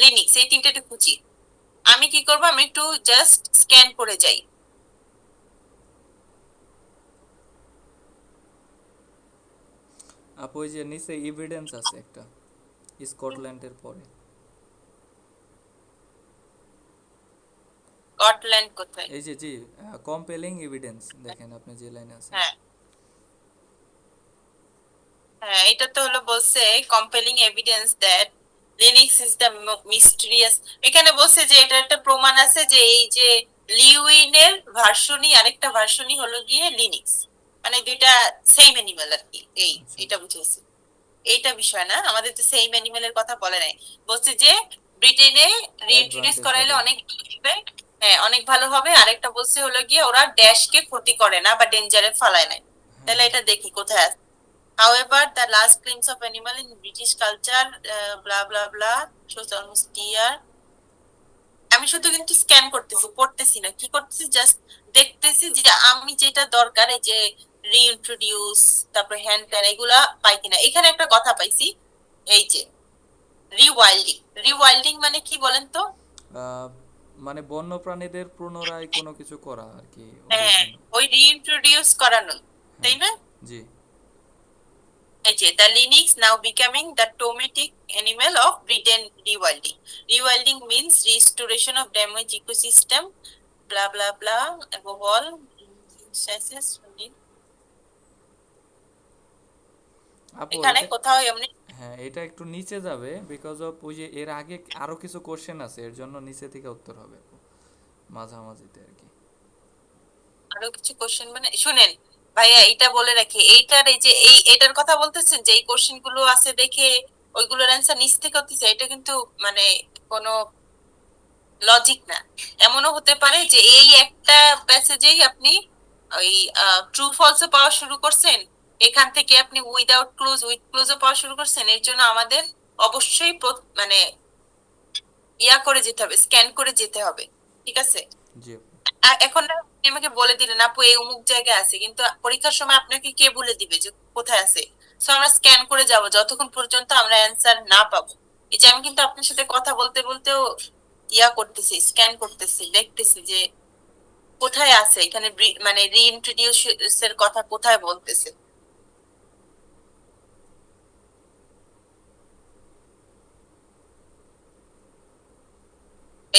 লিনিক্স, এই তিনটা একটু খুঁজি। আমি কি করবো, আমি একটু জাস্ট স্ক্যান করে যাই। আপু ওই যে নিচে এভিডেন্স আছে একটা, স্কটল্যান্ডের পরে। স্কটল্যান্ড কোথায়? এই যে জি, কম্পেলিং এভিডেন্স দেখেন আপনি যে লাইনে আছেন। হ্যাঁ হ্যাঁ, এটা তো হলো বলছে compelling evidence that Linux is the mysterious. এখানে বলছে যে এটা একটা প্রমাণ আছে যে এই যে লিউইনের ভার্সনই আরেকটা ভার্সনই হলো গিয়ে লিনাক্স, মানে দুইটা সেম অ্যানিমাল আর কি, এই আচ্ছা। এটা বুঝেছি। এইটা বিষয় না, আমাদের তো সেম অ্যানিমেলের কথা বলে নাই। বলছে যে ব্রিটেনে রিইন্ট্রোডিউস অ্যাডভান্টেজ করাইলে হবে। অনেক ভালো হবে। হ্যাঁ, অনেক ভালো হবে। আরেকটা বলছে হলো গিয়ে ওরা ড্যাশকে ক্ষতি করে না বা ডেঞ্জারে ফালায় না। হ্যাঁ তাহলে এটা দেখি কোথায় আছে। However, the last glimpse of animal in British culture, blah blah blah, shows almost clear. আমি শুধু কিন্তু স্ক্যান করতেছি, পড়তেছি না, কি করতেছি, জাস্ট দেখতেছি যে আমি যেটা দরকার, এই যে রিইন্ট্রোডিউস, তারপরে হ্যান্ড ত্যান, এগুলা পাই কিনা। এখানে একটা কথা পাইছি, এই যে রিওয়াইল্ডিং। রিওয়াইল্ডিং মানে কি বলেন তো? আহ, মানে বন্য প্রাণীদের পুনরায় কোনো কিছু করা আর কি, ওদের হ্যাঁ, জন্য। ওই রিইন্ট্রোডিউস করানো, তাই হ্যাঁ। না? জি। এই যে the lynx now becoming the totemic animal of Britain rewilding. Rewilding means restoration of damage ecosystem, blah blah blah, above all instances আপু এখানে এটা, কোথাও এমনি হ্যাঁ এটা একটু নিচে যাবে, বিকজ অফ ওই যে এর আগে আরো কিছু কোশ্চেন আছে, এর জন্য নিচে থেকে উত্তর হবে আপু, মাঝামাঝিতে আর কি। আরো কিছু কোশ্চেন মানে শুনেন ভাইয়া, এইটা বলে রাখি, এইটার এই যে এটার কথা বলতেছেন যে এই কোশ্চেন গুলো আছে দেখে ওইগুলোর অ্যান্সার নিচ থেকে হতেছে, এটা কিন্তু মানে কোনো লজিক না। এমনও হতে পারে যে এই একটা প্যাসেজেই আপনি ওই ট্রু ফলস পাওয়া শুরু করছেন, এখান থেকে আপনি উইদাউট ক্লোজ উইথ ক্লোজও পাওয়া শুরু করছেন। এর জন্য আমাদের অবশ্যই মানে ইয়া করে যেতে হবে, স্ক্যান করে যেতে হবে, ঠিক আছে? জি আপু। এখন না আপনি আমাকে বলে দিলেন আপু এই অমুক জায়গায় আছে, কিন্তু পরীক্ষার সময় আপনাকে কে বলে দিবে যে কোথায় আছে? সো আমরা স্ক্যান করে যাব যতক্ষণ পর্যন্ত আমরা অ্যান্সার না পাবো। এই যে আমি কিন্তু আপনার সাথে কথা বলতে বলতেও ইয়া করতেছি, স্ক্যান করতেছি, দেখতেছি যে কোথায় আছে এখানে, মানে রিইন্ট্রোডিউস এর কথা কোথায় বলতেছে।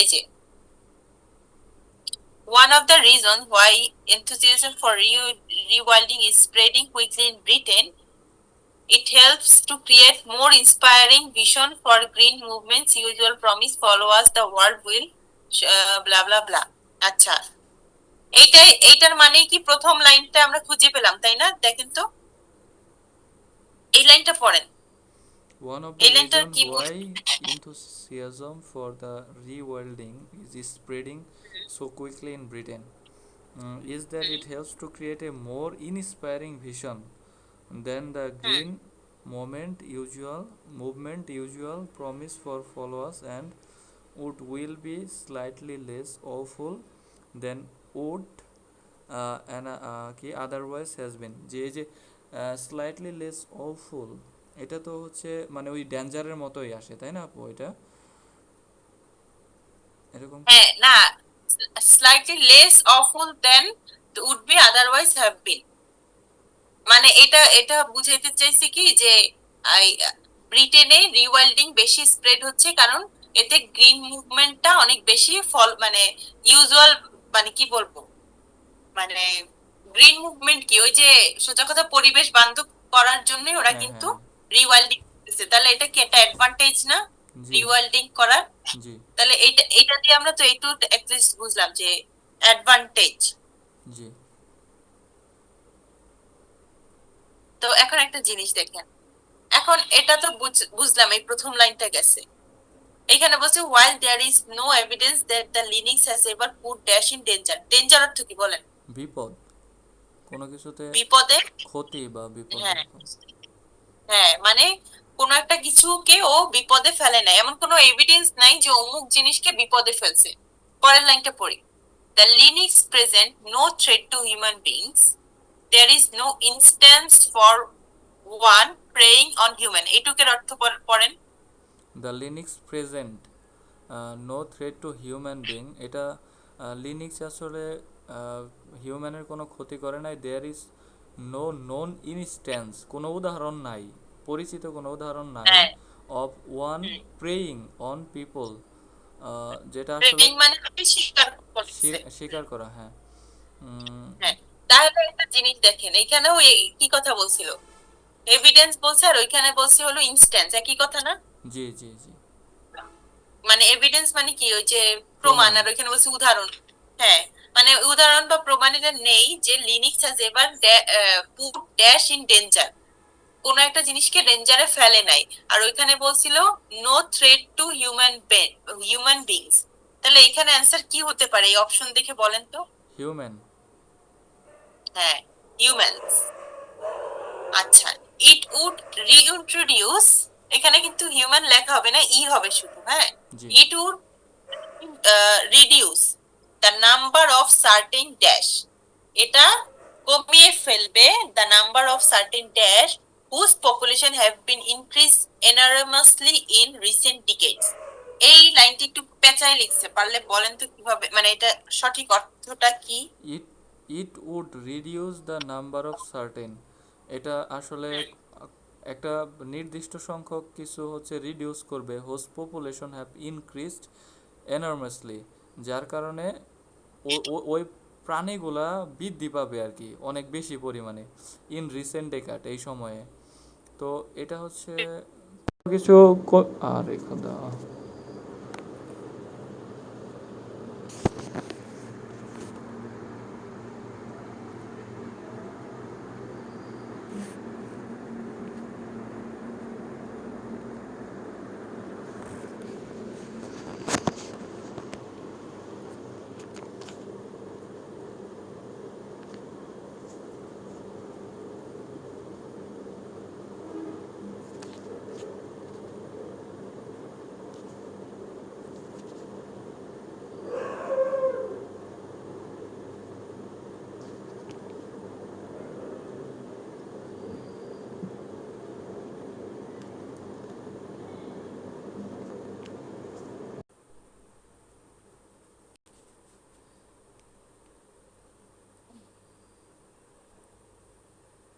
এই যে one of the reasons why enthusiasm for rewilding is spreading quickly in Britain, it helps to create more inspiring vision for green movements. Usual promise, follow us, the world will blah blah blah. আচ্ছা, এইটার মানে কি প্রথম লাইনটা আমরা খুঁজে পেলাম, তাই না? দেখেন তো এই লাইনটা পড়েন, One of এই the লাইনটার reasons কি why enthusiasm for the rewilding is spreading so quickly in Britain is that it helps to create a more inspiring vision than the green movement usual promise for followers, and would will be slightly less awful than would কি otherwise has been। যে এই যে slightly less awful, এটা তো হচ্ছে মানে ওই ডেঞ্জারের মতোই আসে, তাই না আপু? এটা এরকম কি? হ্যাঁ, না, slightly less awful than would be otherwise have been, মানে এটা এটা বুঝাইতে চাইছি কি যে আই ব্রিটেনে রিওয়াইল্ডিং বেশি স্প্রেড হচ্ছে কারণ এতে গ্রিন মুভমেন্টটা অনেক বেশি ফল, মানে ইউজুয়াল, মানে কি বলবো, মানে গ্রিন মুভমেন্ট কি, ওই যে সোজা কথা পরিবেশ বান্ধব করার জন্য ওরা হ্যাঁ কিন্তু হ্যাঁ। রিওয়াইল্ডিং করতেছে। তাহলে এটা কি একটা অ্যাডভান্টেজ না জি রিওয়াইল্ডিং করার? জি তাহলে এটা এটা দিয়ে আমরা তো একটু অ্যাটলিস্ট বুঝলাম যে অ্যাডভান্টেজ। জি। তো এখন একটা জিনিস দেখেন, এখন এটা তো বুঝলাম, এই প্রথম লাইনটা গেছে। এখানে বলছে while there is no evidence that the Linux has ever put dash in danger, danger অর্থ কি বলেন? বিপদ, কোনো কিছুতে বিপদে। ক্ষতি বা বিপদে। হ্যাঁ, হ্যাঁ, মানে কোন একটা কিছুকে ও বিপদে ফেলে না, এমন কোনো এভিডেন্স নাই যে অমুক জিনিসকে বিপদে ফেলছে। পরের লাইনটা পড়ি, the Linux present no threat to human beings, there is no instance for one preying on human, এইটুকের অর্থ পড়েন। The lynx present no threat to human being, এটা লিনিক্স আসলে হিউম্যানের কোনো ক্ষতি করে নাই। There is no known instance, কোনো উদাহরণ নাই, পরিচিত কোনো উদাহরণ নাই, হ্যাঁ, of one preying on people, যেটা আসলে প্রেয়িং মানে কি, স্বীকার করছে। স্বীকার করা। হ্যাঁ। হ্যাঁ, তাহলে একটা জিনিস দেখেন, এখানেও কি কথা বলছিল, এভিডেন্স বলছে, আর ওইখানে বলছে হলো ইনস্ট্যান্স, একই কথা না? জি জি জি। মানে এভিডেন্স মানে কি, ওই যে প্রমাণ, প্রমাণ। আর ওইখানে বলছে উদাহরণ। হ্যাঁ, মানে উদাহরণ বা প্রমাণ এটা নেই যে lynx has ever put dash in danger, কোন একটা জিনিসকে ডেঞ্জারে ফেলে নাই। আর ওইখানে বলছিল no threat to human beings. তাহলে এখানে অ্যান্সার কি হতে পারে এই অপশন দেখে বলেন তো? হিউম্যান। হ্যাঁ, হিউম্যানস। আচ্ছা, ইট উড রিইন্ট্রোডিউস, এখানে কিন্তু হিউম্যান লেখা হবে না, ই হবে শুধু, হ্যাঁ। জি it would reduce the number of certain dash, এটা কমিয়ে ফেলবে the number of certain dash whose population have been increase enormously in recent decades. এই লাইনটি একটু পেঁচায় লিখছে, পারলে বলেন তো কিভাবে, মানে এটা সঠিক অর্থটা কি? It it would reduce the number of certain, এটা আসলে একটা নির্দিষ্ট সংখ্যক কিছু হচ্ছে রিডিউস করবে, host population have increased enormously, যার কারণে ওই প্রাণীগুলা বৃদ্ধি পাবে আর কি অনেক বেশি পরিমাণে ইন রিসেন্ট ডেকাড এই সময়ে। তো এটা হচ্ছে কিছু আরে খোদা।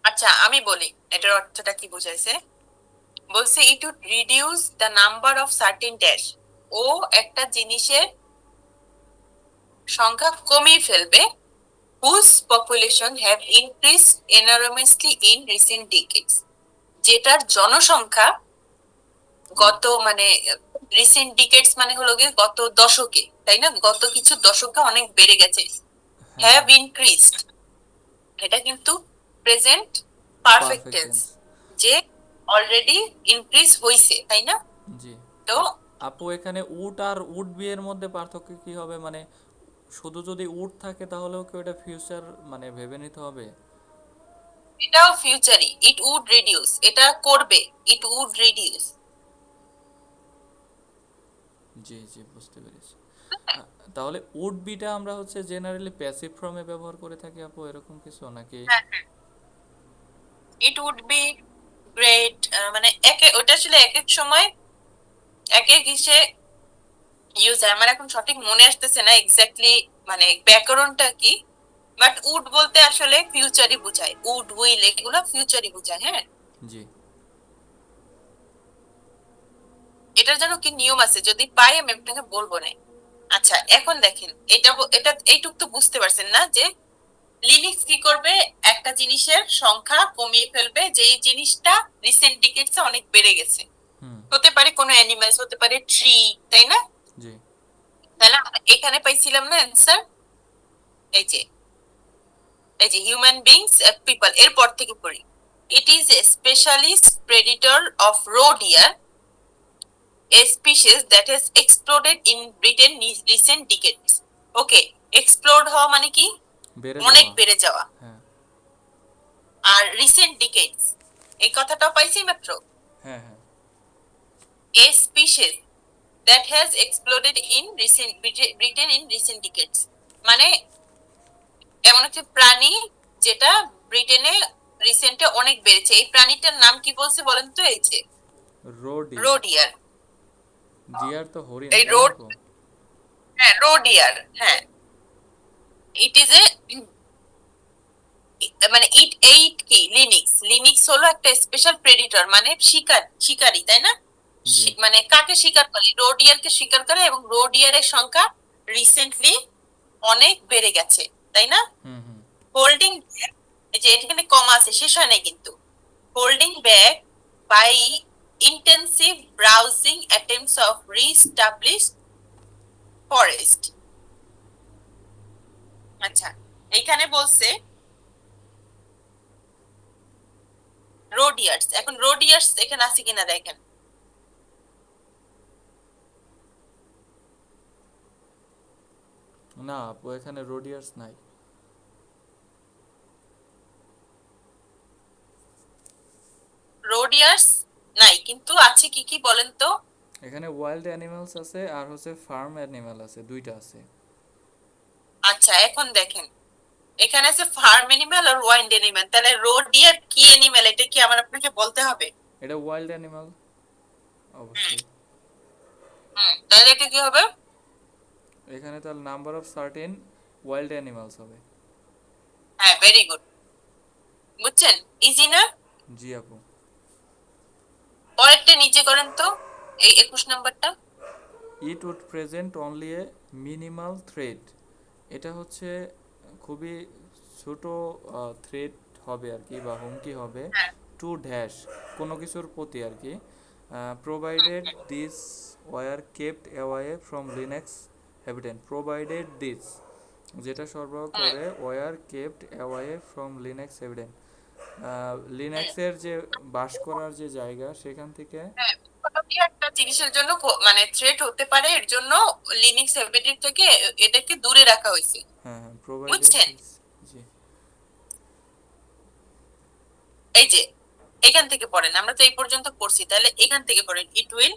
আচ্ছা আমি বলি এটার অর্থটা কি বুঝাইছে। বলছে it would reduce the number of certain dash, ও একটা জিনিসের সংখ্যা কমিয়ে ফেলবে whose population have increased enormously in recent decades, যেটার জনসংখ্যা গত মানে রিসেন্ট ডিকেডস মানে হলো গিয়ে গত দশকে, তাই না, গত কিছু দশকে অনেক বেড়ে গেছে। হ্যাঁ হ্যাভ ইনক্রিজড, এটা কিন্তু present perfect perfect tense, tense. যে অলরেডি ইনক্রিজ হইছে, তাই না? জি তো আপু এখানে উড আর উড বি এর মধ্যে পার্থক্য কি হবে, মানে শুধু যদি উড থাকে তাহলেও কি ওটা ফিউচার মানে ভেবে নিতে হবে? এটাও ফিউচারি, ইট উড রিডিউস, এটা করবে, ইট উড রিডিউস। জি জি বুঝতে পেরেছি। তাহলে উড বিটা আমরা হচ্ছে জেনারেলি প্যাসিভ ফর্মে ব্যবহার করে থাকি আপু, এরকম কিছু নাকি? ইট উড বি গ্রেট, মানে একে ওটা আসলে এক এক সময় এক এক হিসে ইউজ হয়, আমার এখন সঠিক মনে আসতেছে না এক্স্যাক্টলি মানে ব্যাকরণটা কি, বাট উড বলতে আসলে ফিউচারই বোঝায়, উড উইল এগুলো ফিউচারই বোঝায়, হ্যাঁ। জি এটার যেন কি নিয়ম আছে, যদি পাই আমি আপনাকে বলবো না। আচ্ছা এখন দেখেন, এটা এইটুক তো বুঝতে পারছেন না যে লিনিক্স কি করবে, একটা জিনিসের সংখ্যা কমিয়ে ফেলবে যেই জিনিসটা রিসেন্ট ডিকেডসে অনেক বেড়ে গেছে। হুম হতে পারে কোনো অ্যানিমালস, হতে পারে ট্রি, তাই না? জি তাহলে আমরা এখানে পাইছিলাম না অ্যান্সার, এই যে এই যে হিউম্যান বিংস পিপল, এরপর থেকে পড়ি। It is a specialist predator of roe deer, a species that has exploded in Britain in recent decades. Okay, explode হওয়া মানে কি, বেড়ে অনেক যাওয়া। বেড়ে যাওয়া। হ্যাঁ আর রিসেন্ট ডিকেডস এই কথাটাও পাইছি মাত্র। হ্যাঁ হ্যাঁ A species that has exploded in recent Britain in recent decades, মানে এমন একটি প্রাণী যেটা ব্রিটেনে রিসেন্টে অনেক বেড়েছে। এই প্রাণীটার নাম কি বলছে বলেন তো? এই যে রোডি। রোডিয়ার। ডিয়ার তো হরিণ এই তাই না রোড, আপু? হ্যাঁ রোডিয়ার, হ্যাঁ। ইট ইজ এ মানে ইট এইট কি লিনিক্স, লিনিক্স হলো একটা স্পেশাল প্রেডিটর, মানে শিকারী, তাই না? জি মানে কাকে শিকার করে, রোডিয়ারকে শিকার করে, এবং রোডিয়ারের সংখ্যা রিসেন্টলি অনেক বেড়ে গেছে, তাই না? হুম হুম হোল্ডিং, এই যে এখানে কমা আছে, শেষ হয় নাই কিন্তু, holding back by intensive browsing attempts of reestablish forest. আচ্ছা এখানে বলছে রোডিয়ার্স, এখন রোডিয়ার্স এখানে আছে কিনা দেখেন। না আপু এখানে রোডিয়ার্স নাই। ইয়ার্স নাই, কিন্তু আছে কি কি বলেন তো? এখানে ওয়াইল্ড অ্যানিমালস আছে আর হচ্ছে ফার্ম অ্যানিমাল আছে, দুইটা আছে। আচ্ছা এখন দেখেন, এখানে আছে ফার্ম এনিম্যাল আর ওয়াইল্ড এনিম্যাল, তাহলে রো ডিয়ার কি এনিম্যাল এটা কি আমার আপনাকে বলতে হবে? এটা ওয়াইল্ড অ্যানিমাল হুম অবশ্যই। তাহলে এটা কি হবে? এখানে তাহলে number of certain wild animals হবে। হ্যাঁ, ভেরি গুড, বুঝছেন? ইজি না? জি আপু। পরেরটা নিচে করেন তো, এই 21 নাম্বারটা। It would present only a minimal threat. এটা হচ্ছে খুবই ছোট থ্রেট হবে আর কি, বা হুমকি হবে। হ্যাঁ। টু ড্যাশ, কোনো কিছুর প্রতি আর কি। Hmm, provided this were kept away from lynx habitat. Provided this, যেটা সরবরাহ হুম, করে, were kept away from lynx habitat, hmm. লিনাক্সের যে বাস করার যে জায়গা সেখান থেকে। হ্যাঁ, কোনো কি একটা জিনিসের জন্য মানে থ্রেট হতে পারে, এর জন্য লিনাক্স হ্যাবিটেট থেকে এটাকে দূরে রাখা হয়েছে, হ্যাঁ হ্যাঁ, প্রোভাইডেড বুঝছেন? দিস। জি। এই যে এখান থেকে পড়েন, আমরা তো এই পর্যন্ত পড়ছি, তাহলে এখান থেকে পড়েন। It will.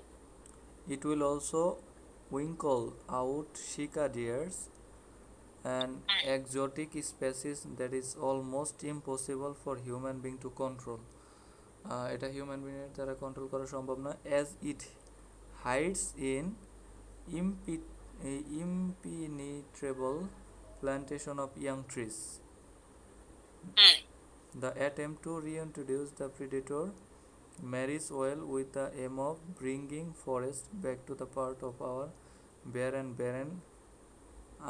It will also winkle out cicadiers, an exotic species that is almost impossible for human being to control. এটা হিউম্যান বিংয়ের দ্বারা কন্ট্রোল করা সম্ভব নয়। As it hides in impenetrable plantation of young trees. Hmm. The attempt to reintroduce the predator marries well with the aim of bringing forest back to the part of our barren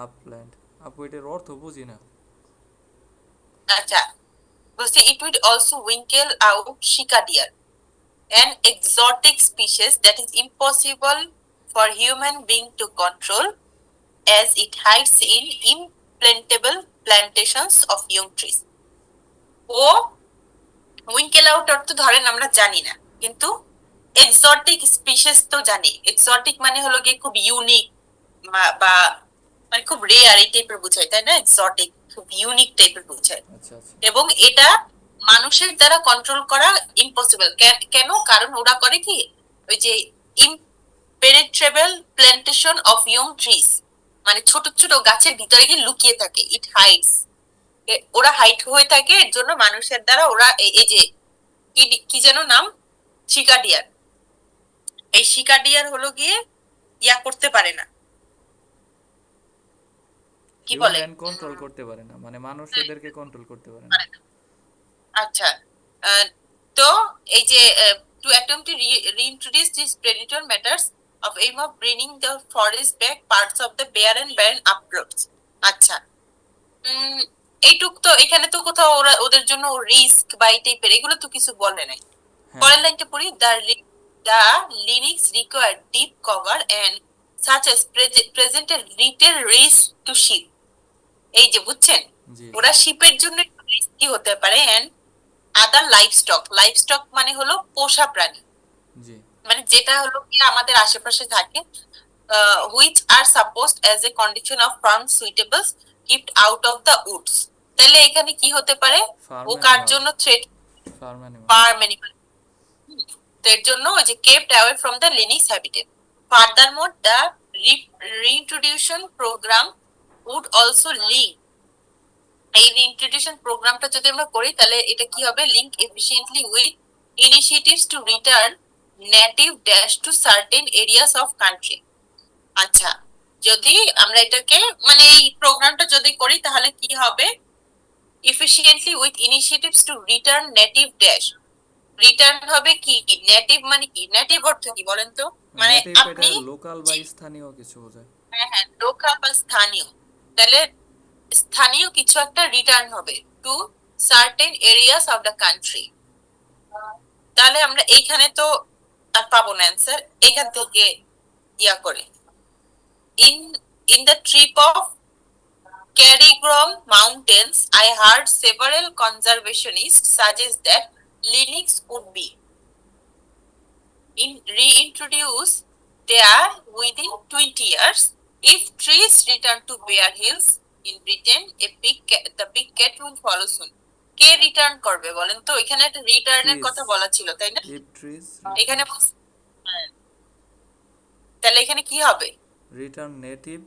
upland. আপু এটার অর্থ বুঝি না। আচ্ছা, বলছে it will also winkle out sika deer, an exotic species that is impossible for human being to control, as it hides in implantable plantations of young trees. ও winkle out অর্থ ধরেন আমরা জানি না, কিন্তু এক্সোটিক স্পিসিস তো জানি। এক্সোটিক মানে হলো গিয়ে খুব ইউনিক, বা মানে খুব রেয়ার এই টাইপের বোঝায়, তাই না? এক্সোটিক খুব ইউনিক টাইপের বোঝায়। আচ্ছা আচ্ছা। এবং এটা মানুষের দ্বারা কন্ট্রোল করা ইম্পসিবল। কেন? কারণ ওরা করে কি, ওই যে ইমপেনেট্রেবল প্ল্যান্টেশন অফ ইয়ং ট্রিজ, মানে ছোট ছোট গাছের ভিতরে গিয়ে লুকিয়ে থাকে। ইট হাইডস, ওরা হাইট হয়ে থাকে, এর জন্য মানুষের দ্বারা ওরা এই যে কি কি যেন নাম, শিকাডিয়ার, এই শিকাডিয়ার হলো গিয়ে ইয়া করতে পারে না, কি বলে, হিউম্যান কন্ট্রোল করতে পারে না, মানে মানুষ এদেরকে কন্ট্রোল করতে পারে না। পারে না। আচ্ছা, আহ, তো এই যে two attempt to reintroduce this predator matters of aim of bringing the forest back parts of the barren uplands. আচ্ছা, উম, এইটুক তো, এখানে তো কোথাও ওরা ওদের জন্য রিস্ক বা এই টাইপের এগুলো তো কিছু বলে নাই। হ্যাঁ। পরের লাইনটা পড়ি, the lyrics require deep cover and such as present a little risk to ship. এই যে বুঝছেন, জি জি। ওরা শিপের জন্য রিস্কি হতে পারে। এন্ড আদার লাইভস্টক মানে হলো পোষা প্রাণী, জি। মানে যেটা হলো কি আমাদের আশেপাশে থাকে, which are supposed as a condition of farm suitables kept out of the woods. তাহলে এখানে কি হতে পারে? ফার্ম ও কার অ্যানিমাল। জন্য থ্রেট? Farm animal. Farm animal. তো এর জন্য ওই যে kept away from the lynx habitat. Furthermore the reintroduction program would also link, এই রিইন্ট্রোডিউশন প্রোগ্রামটা যদি আমরা করি তাহলে এটা কি হবে? Link efficiently with initiatives to return native dash to certain areas of country. আচ্ছা, যদি আমরা এটাকে মানে এই প্রোগ্রামটা যদি করি তাহলে কি হবে? Efficiently with initiatives to return native dash, return হবে কি? নেটিভ মানে কি? নেটিভ অর্থ কি বলেন তো? মানে নেটিভ এটা আপনি লোকাল বা স্থানীয় কিছু বোঝায়। হ্যাঁ হ্যাঁ, লোকাল বা স্থানীয়, তাহলে স্থানীয় কিছু একটা রিটার্ন হবে to certain areas of the country. তাহলে আমরা এইখানে তো আর পাবো না অ্যান্সার, এখান থেকে ইয়া করে in in the trip of Cairngorm Mountains, I heard several conservationists suggest that Linux would be reintroduced there within 20 years if trees return to bare hills in Britain. The big cat will follow soon. K return করবে বলেন তো? এখানে একটা রিটার্নের trees, কথা বলা ছিল, তাই না? ইফ ট্রিজ এখানে রিটার্ন, হ্যাঁ, তাহলে এখানে কি হবে? রিটার্ন নেটিভ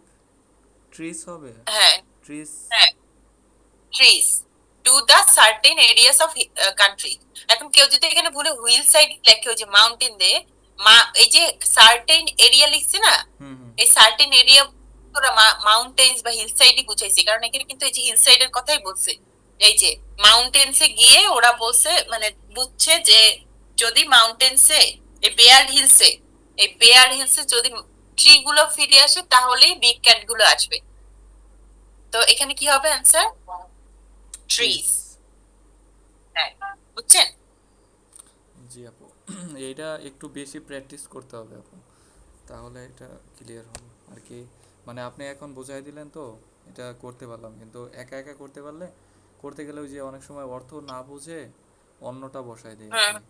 ট্রিজ হবে, হ্যাঁ, ট্রিজ। হ্যাঁ, trees to the certain areas of country. এখন কেউ যদি এখানে ভুলে হুইল সাইড লেখে, ওই যে মাউন্টেন দে, এই যে সার্টেন এরিয়া লিখছে না, হুম হুম। এই সার্টেন এরিয়া ওরা মাউন্টেন্স বা হিল সাইডই বুঝাইছে, কারণ এখানে কিন্তু এই যে হিল সাইডের কথাই বলছে। এই যে মাউন্টেন্সে গিয়ে ওরা বলছে, মানে বুঝছে যে যদি মাউন্টেন্সে, এই বেয়ার হিলসে, এই বেয়ার হিলসে যদি ট্রি গুলো ফিরে আসে তাহলেই বিগ ক্যাট গুলো আসবে। তো এখানে কি হবে অ্যান্সার? ট্রিজ। ট্রিজ। হ্যাঁ, বুঝছেন? জি আপু, এইটা একটু বেশি প্র্যাকটিস করতে হবে আপু, তাহলে এটা ক্লিয়ার হবে আর কি। মানে আপনি এখন বোঝাই দিলেন তো এটা করতে পারলাম, কিন্তু একা একা করতে পারলে, করতে গেলে ওই যে অনেক সময় অর্থ না বুঝে অন্যটা বসাই দিই আর হুম, কি।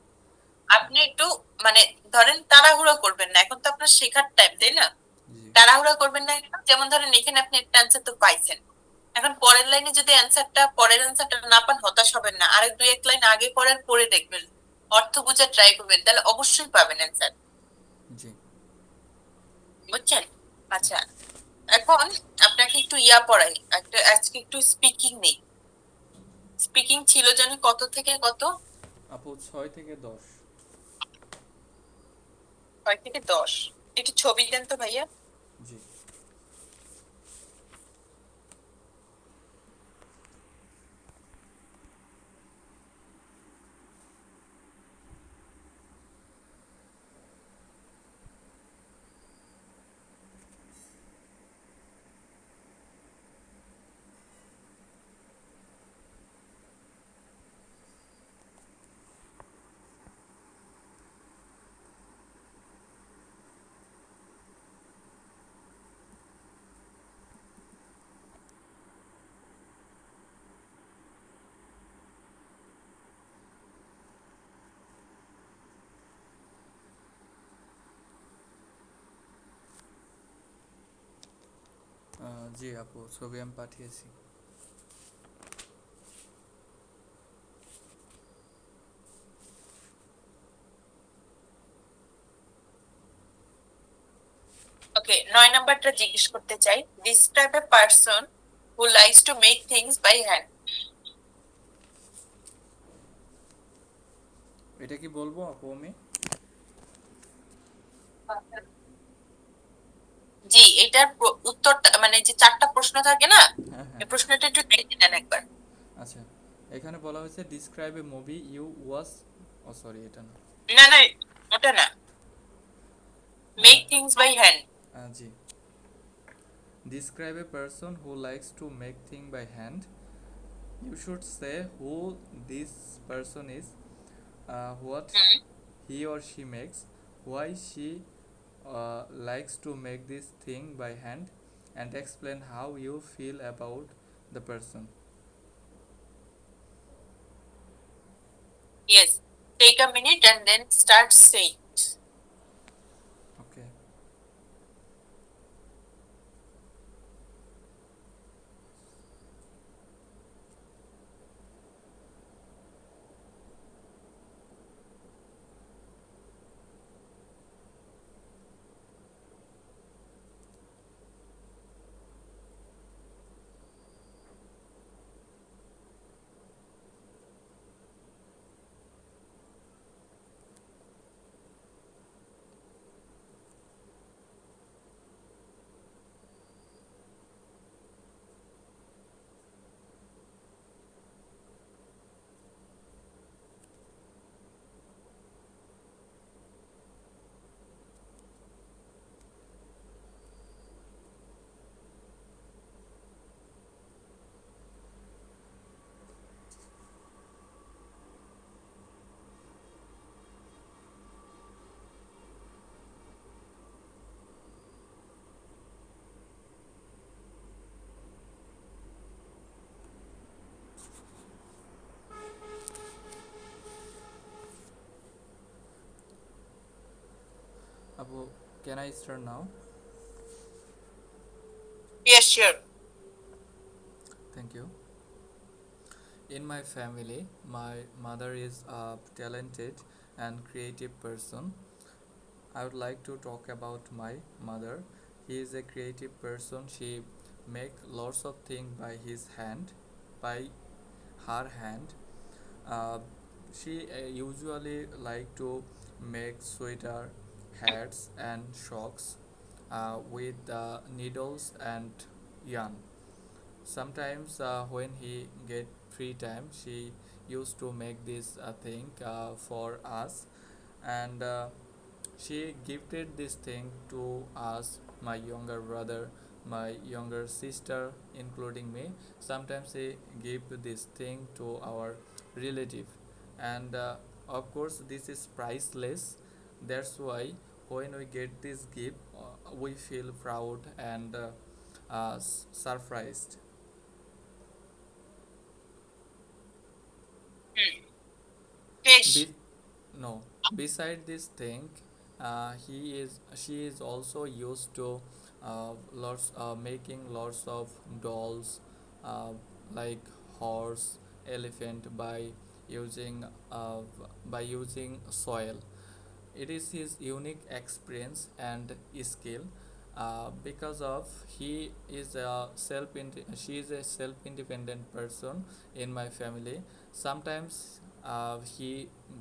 আপনি একটু মানে ধরেন তাড়াহুড়ো করবেন না, এখন তো আপনার শেখার টাইম, তাই না? জি তাড়াহুড়া করবেন না একদম। যেমন ধরেন এখানে আপনি একটা অ্যান্সার তো পাইছেন, এখন পরের লাইনে যদি পরের অ্যান্সারটা না পান হতাশ হবেন না, আরেক দুই এক লাইন আগে পরের পড়ে দেখবেন, অর্থ বোঝার ট্রাই করবেন, তাহলে অবশ্যই পাবেন অ্যান্সার। জি। বুঝছেন? আচ্ছা, এখন আপনাকে একটু পড়াই, একটা আজকে একটু স্পিকিং নেই। স্পিকিং ছিল জানি কত থেকে কত? আপু 6 থেকে 10। 6 থেকে 10। একটু ছবি দেন তো ভাইয়া। জি জি আপু, ছবি আমি পাঠিয়েছি। ওকে, 9 নাম্বারটা জিজ্ঞেস করতে চাই, describe a person who likes to make things by hand. এটা কি বলবো আপু আমি? জি, এটার উত্তরটা মানে যে 4টা প্রশ্ন থাকে না, হ্যাঁ এই হ্যাঁ। প্রশ্নটা একটু দেখে নেন একবার। আচ্ছা, এখানে বলা হয়েছে describe a movie you watch, oh sorry এটা না। না না, ওটা না, make ah, things by hand. জি, describe a person who likes to make things by hand. You should say who this person is, what hmm, he or she makes, why she likes to make this thing by hand, and explain how you feel about the person. Yes, take a minute and then start saying. Okay. Abu, can I start now? Yes, sure. Thank you. In my family, my mother is a talented and creative person. I would like to talk about my mother. He is a creative person. She make lots of things by her hand. Uh, she usually like to make sweater, hats, and socks with needles and yarn. Sometimes when he get free time, she used to make this thing for us, and she gifted this thing to us, my younger brother, my younger sister, including me. Sometimes she give this thing to our relative, and of course this is priceless. That's why when we get this gift, we feel proud and surprised. হুম, বেশ। Be- no, beside this thing, he is she is also used to lots making lots of dolls, uh, like horse, elephant using uh, by using soil. It is his unique experience and skill, because of he is a she is a self independent person in my family. Sometimes he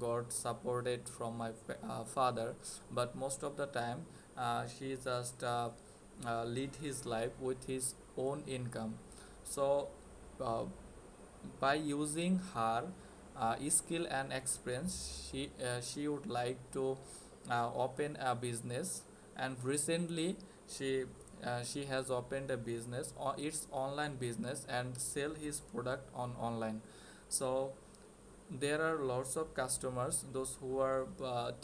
got supported from my father, but most of the time he just lead his life with his own income. So uh, by using her skill and experience, she would like to open a business, and recently she has opened a business, or its online business, and sell his product on online. So there are lots of customers, those who are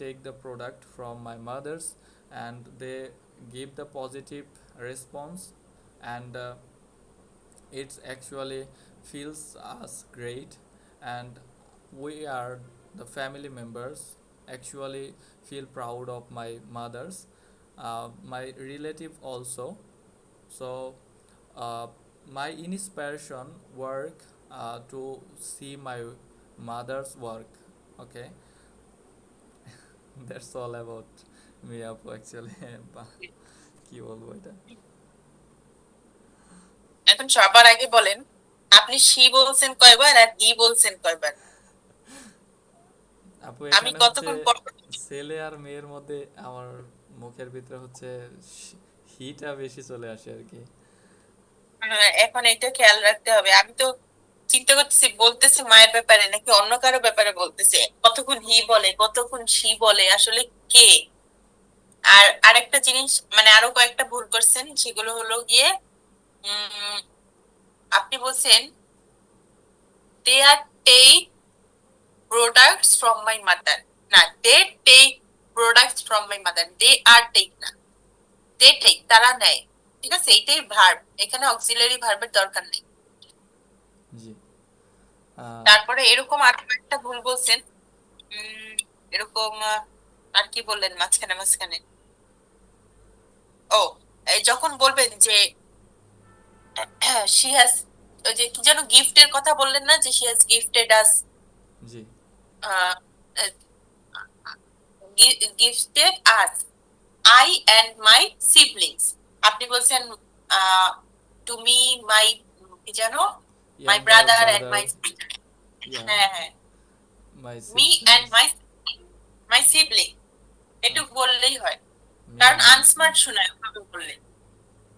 take the product from my mother's, and they give the positive response, and it's actually feels us great, and we are the family members actually feel proud of my mothers, my relative also. So uh, my inspiration work to see my mother's work. Okay. That's all about me আপু actually কি বলবো এটা। এখন সবার আগে বলেন, আপনি she বলছেন কয়বার আর হি বলছেন কয়বার? আপু আমি এখানে হচ্ছে কতক্ষণ পর ছেলে আর মেয়ের মধ্যে আমার মুখের ভিতরে হচ্ছে হিটা বেশি চলে আসে আর কি। এখন এটা খেয়াল রাখতে হবে। আমি তো চিন্তা করতেছি বলতেছি মায়ের ব্যাপারে নাকি অন্য কারো ব্যাপারে বলতেছে, কতক্ষণ হি বলে কতক্ষণ শি বলে আসলে কে। আর আরেকটা জিনিস, মানে আরো কয়েকটা ভুল করছেন, সেগুলো হলো গিয়ে উম আপনি বলছেন they are take products from my mother. না, they take products from my mother, they are take না, দে টেক তারা নেয়। ঠিক আছে, এইটাই ভার্ব, এখানে অক্সিলারি ভার্বের দরকার নেই। জি। আহ, তারপরে এরকম আর একটা ভুল বলছেন, উম এরকম আর কি বললেন মাঝখানে মাঝখানে? ও, এই যখন বলবেন যে শি হ্যাজ, ওই যে কি যেন গিফটের কথা বললেন না, যে শি হ্যাজ গিফটেড আস, জি। Gifted us I and my siblings. আপনি বলছেন তুমি মাই, কি যেন, my younger brother and brother, my, yeah, হ্যাঁ হ্যাঁ, my me and siblings, my my sibling, এটুকু বললেই হয়। মি কারণ অ্যান্ড মাই আনস্মার্ট শোনায় ওভাবে বললে।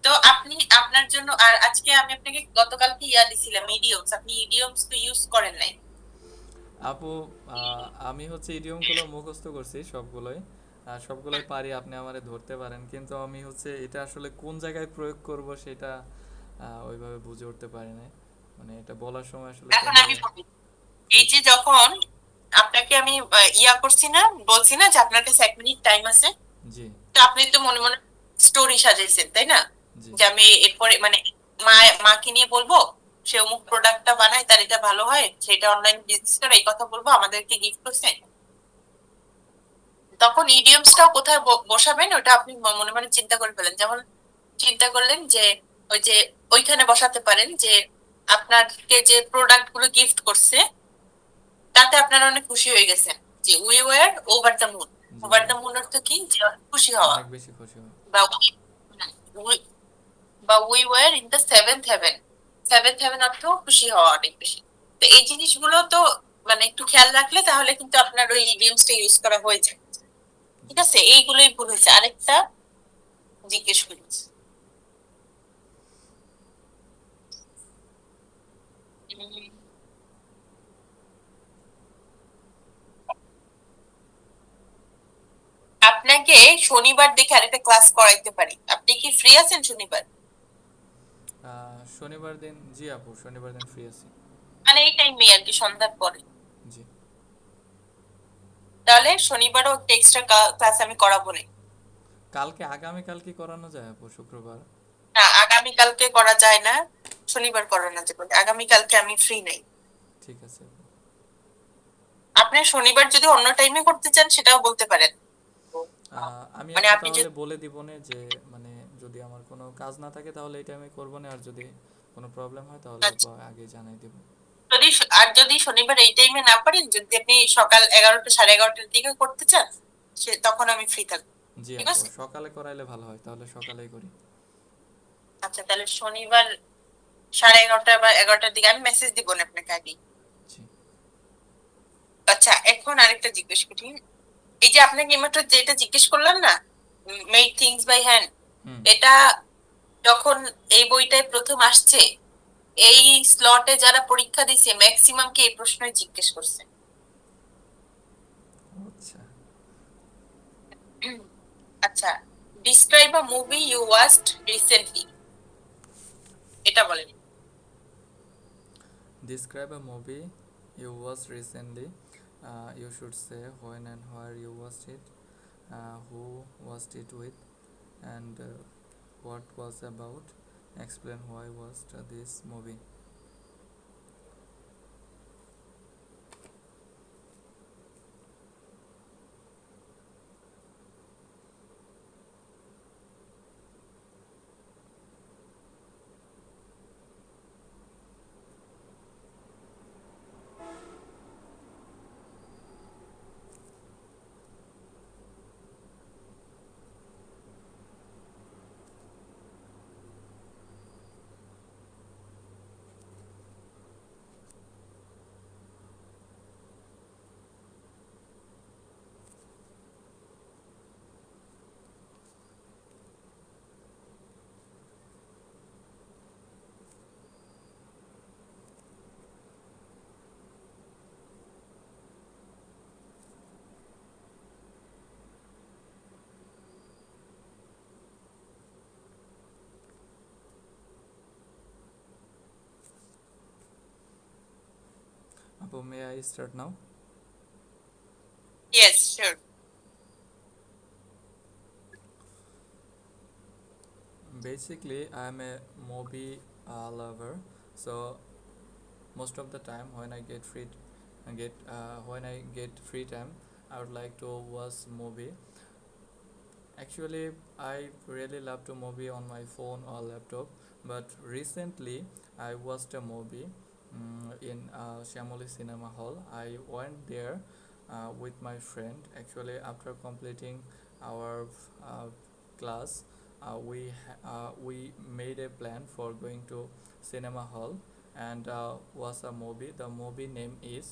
তো আপনি আপনার জন্য, আর আজকে আমি আপনাকে গতকালকে দিছিলাম ইডিয়মস, আপনি ইডিয়মস তো ইউজ করেন নাই। আপু, আমি হচ্ছে ইডিয়মগুলো মুখস্থ করছি সবগুলোই, সবগুলোই হুম, পারি, আপনি আমারে ধরতে পারেন, কিন্তু আমি হচ্ছে এটা আসলে কোন জায়গায় প্রয়োগ করব সেটা ওইভাবে বুঝে উঠতে পারি না, মানে এটা বলার সময় আসলে কোন এখন আমি জায়গায় বলি, এই প্রয়োগ। যে যখন আপনাকে আমি করছি না, বলছি না যে আপনার কাছে 1 মিনিট টাইম আছে, জি। তো আপনি তো মনে মনে স্টোরি সাজাইছেন তাই না, জি। যে আমি এরপরে মানে মা মাকে নিয়ে বলবো সে অমুক প্রোডাক্টটা বানায়, তার এটা ভালো হয়, সেটা অনলাইন বিজনেস করে, এই কথা বলবো, আমাদেরকে গিফট করছে। তখন ইডিয়মসটাও কোথায় বসাবেন ওটা আপনি মনে মনে চিন্তা করে ফেলেন। যেমন চিন্তা করলেন যে ওই যে ওইখানে বসাতে পারেন যে আপনাকে যে প্রোডাক্ট গুলো গিফট করছে তাতে আপনারা অনেক খুশি হয়ে গেছেন, যে we were over the moon. G over G, the moon অর্থ কি, যে অনেক খুশি হওয়া, অনেক বেশি খুশি হয়। বা we- বা we were in the seventh heaven. Seventh heaven অর্থ খুশি হওয়া অনেক বেশি। তো এই জিনিসগুলো তো মানে একটু খেয়াল রাখলে তাহলে কিন্তু আপনার ওই ইডিয়মসটা ইউজ করা হয়ে যায়। ঠিক জি। আছে, এইগুলোই ভুল হয়েছে। আরেকটা জিজ্ঞেস করি, উম, আপনাকে শনিবার দেখে আরেকটা ক্লাস করাইতে পারি, আপনি কি ফ্রি আছেন শনিবার? শনিবার দিন, জি আপু, শনিবার দিন ফ্রি আছি। মানে এই টাইমে আর কি, সন্ধ্যার পরে। জি। তাহলে শনিবারও একটা এক্সট্রা ক্লাস আমি করাবো না। কালকে, আগামীকাল কি করানো যায় আপু, শুক্রবার? না, আগামীকালকে করা যায় না, শনিবার করানো যাবে। আগামীকালকে আমি ফ্রি নাই। ঠিক আছে আপু। আপনি শনিবার যদি অন্য টাইমে করতে চান সেটাও বলতে পারেন। আমি মানে আপু আপনি তাহলে যদি বলে দিব না যে, মানে যদি আমার কোনো কাজ না থাকে তাহলে এই টাইমে করবো না, আর যদি কোনো প্রবলেম হয় তাহলে আপু আচ্ছা, আগে জানাই দেব। যদি শনিবার এই টাইমে না পারেন, যদি আপনি সকাল 11টা 11:30টার দিকে করতে চান, সে তখন আমি ফ্রি থাকবো। জি ঠিক আপু, আছে। সকালে করাইলে ভালো হয়, তাহলে সকালেই করি। আচ্ছা, তাহলে শনিবার 11:30 বা 11টার দিকে আমি মেসেজ দিব না আপনাকে আগে। জি। আচ্ছা, এখন আরেকটা জিজ্ঞেস করি। এই যে আপনাকে এইমাত্র যেটা জিজ্ঞেস করলাম না, মেড থিংস বাই হ্যান্ড, হুম। এটা যখন এই বইটায় প্রথম আসছে, এই স্লটে যারা পরীক্ষা দিছে ম্যাক্সিমাম কে এই প্রশ্নই জিজ্ঞেস করছে। আচ্ছা। আচ্ছা, describe a movie you watched recently, এটা বলেন। Describe a movie you watched recently. You should say when and where you watched it, who watched it with, and what was about. Explain why watched this movie. Apo, may I start now? Yes, sure. Basically, I'm a movie lover, so most of the time when I get free time, I would like to watch movie. Actually, I really love to movie on my phone or laptop, but recently I watched a movie in Shamoli Cinema Hall. I went there with my friend. Actually, after completing our uh, class, we made a plan for going to cinema hall and watch a movie. The movie name is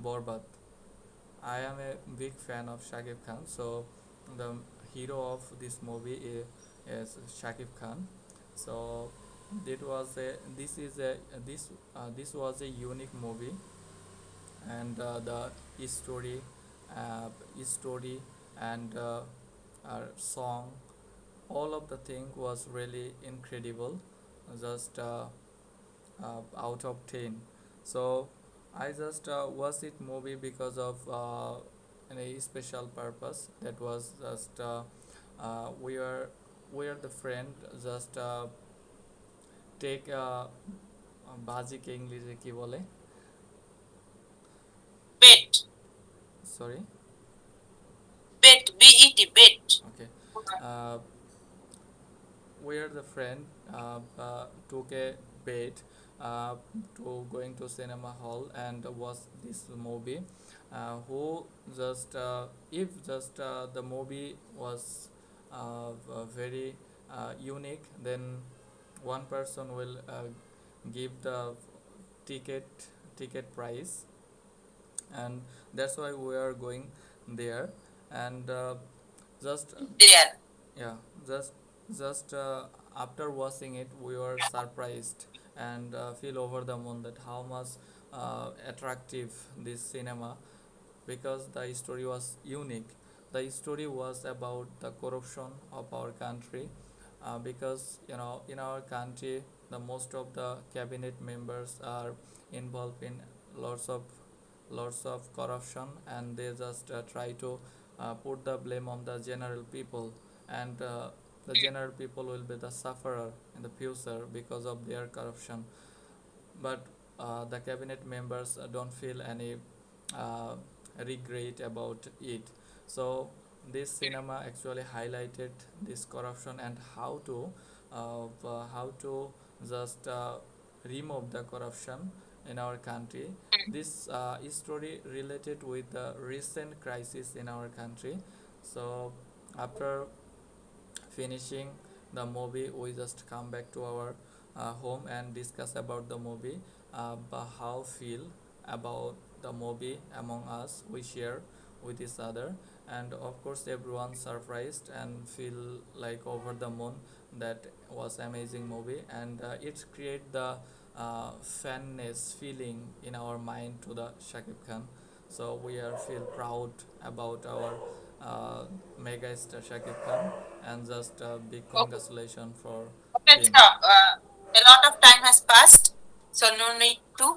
Borbat. I am a big fan of Shakib Khan, so the hero of this movie is Shakib Khan. So this was a unique movie, and the uh, story and song, all of the thing was really incredible, just out of 10. So I just watched it movie because of a special purpose. That was just we are the friend just take বাজিকে ইংলিশে কি বলে? Take, bet, sorry. Bet, B E T, bet. Okay. uh, we are the friend took a paid to going to cinema hall and watch this movie. Who just if just the movie was very unique, then one person will give the ticket ticket price, and that's why we are going there. And just There. yeah, just just after watching it, we were surprised and feel over the moon that how much attractive this cinema, because the story was unique. The story was about the corruption of our country, because in our country the most of the cabinet members are involved in lots of lots of corruption, and they just try to put the blame on the general people, and the general people will be the sufferer in the future because of their corruption. But the cabinet members don't feel any uh, regret about it. So this cinema actually highlighted this corruption and how to just remove the corruption in our country. This story related with the recent crisis in our country. So after finishing the movie, we just come back to our home and discuss about the movie, how feel about the movie among us, we share with each other. And of course everyone surprised and feel like over the moon, that was amazing movie, and it create the fanness feeling in our mind to the Shakib Khan. So we are feel proud about our uh, mega star Shakib Khan, and just a big Okay, congratulations for okay, him. stop. A lot of time has passed, so no need to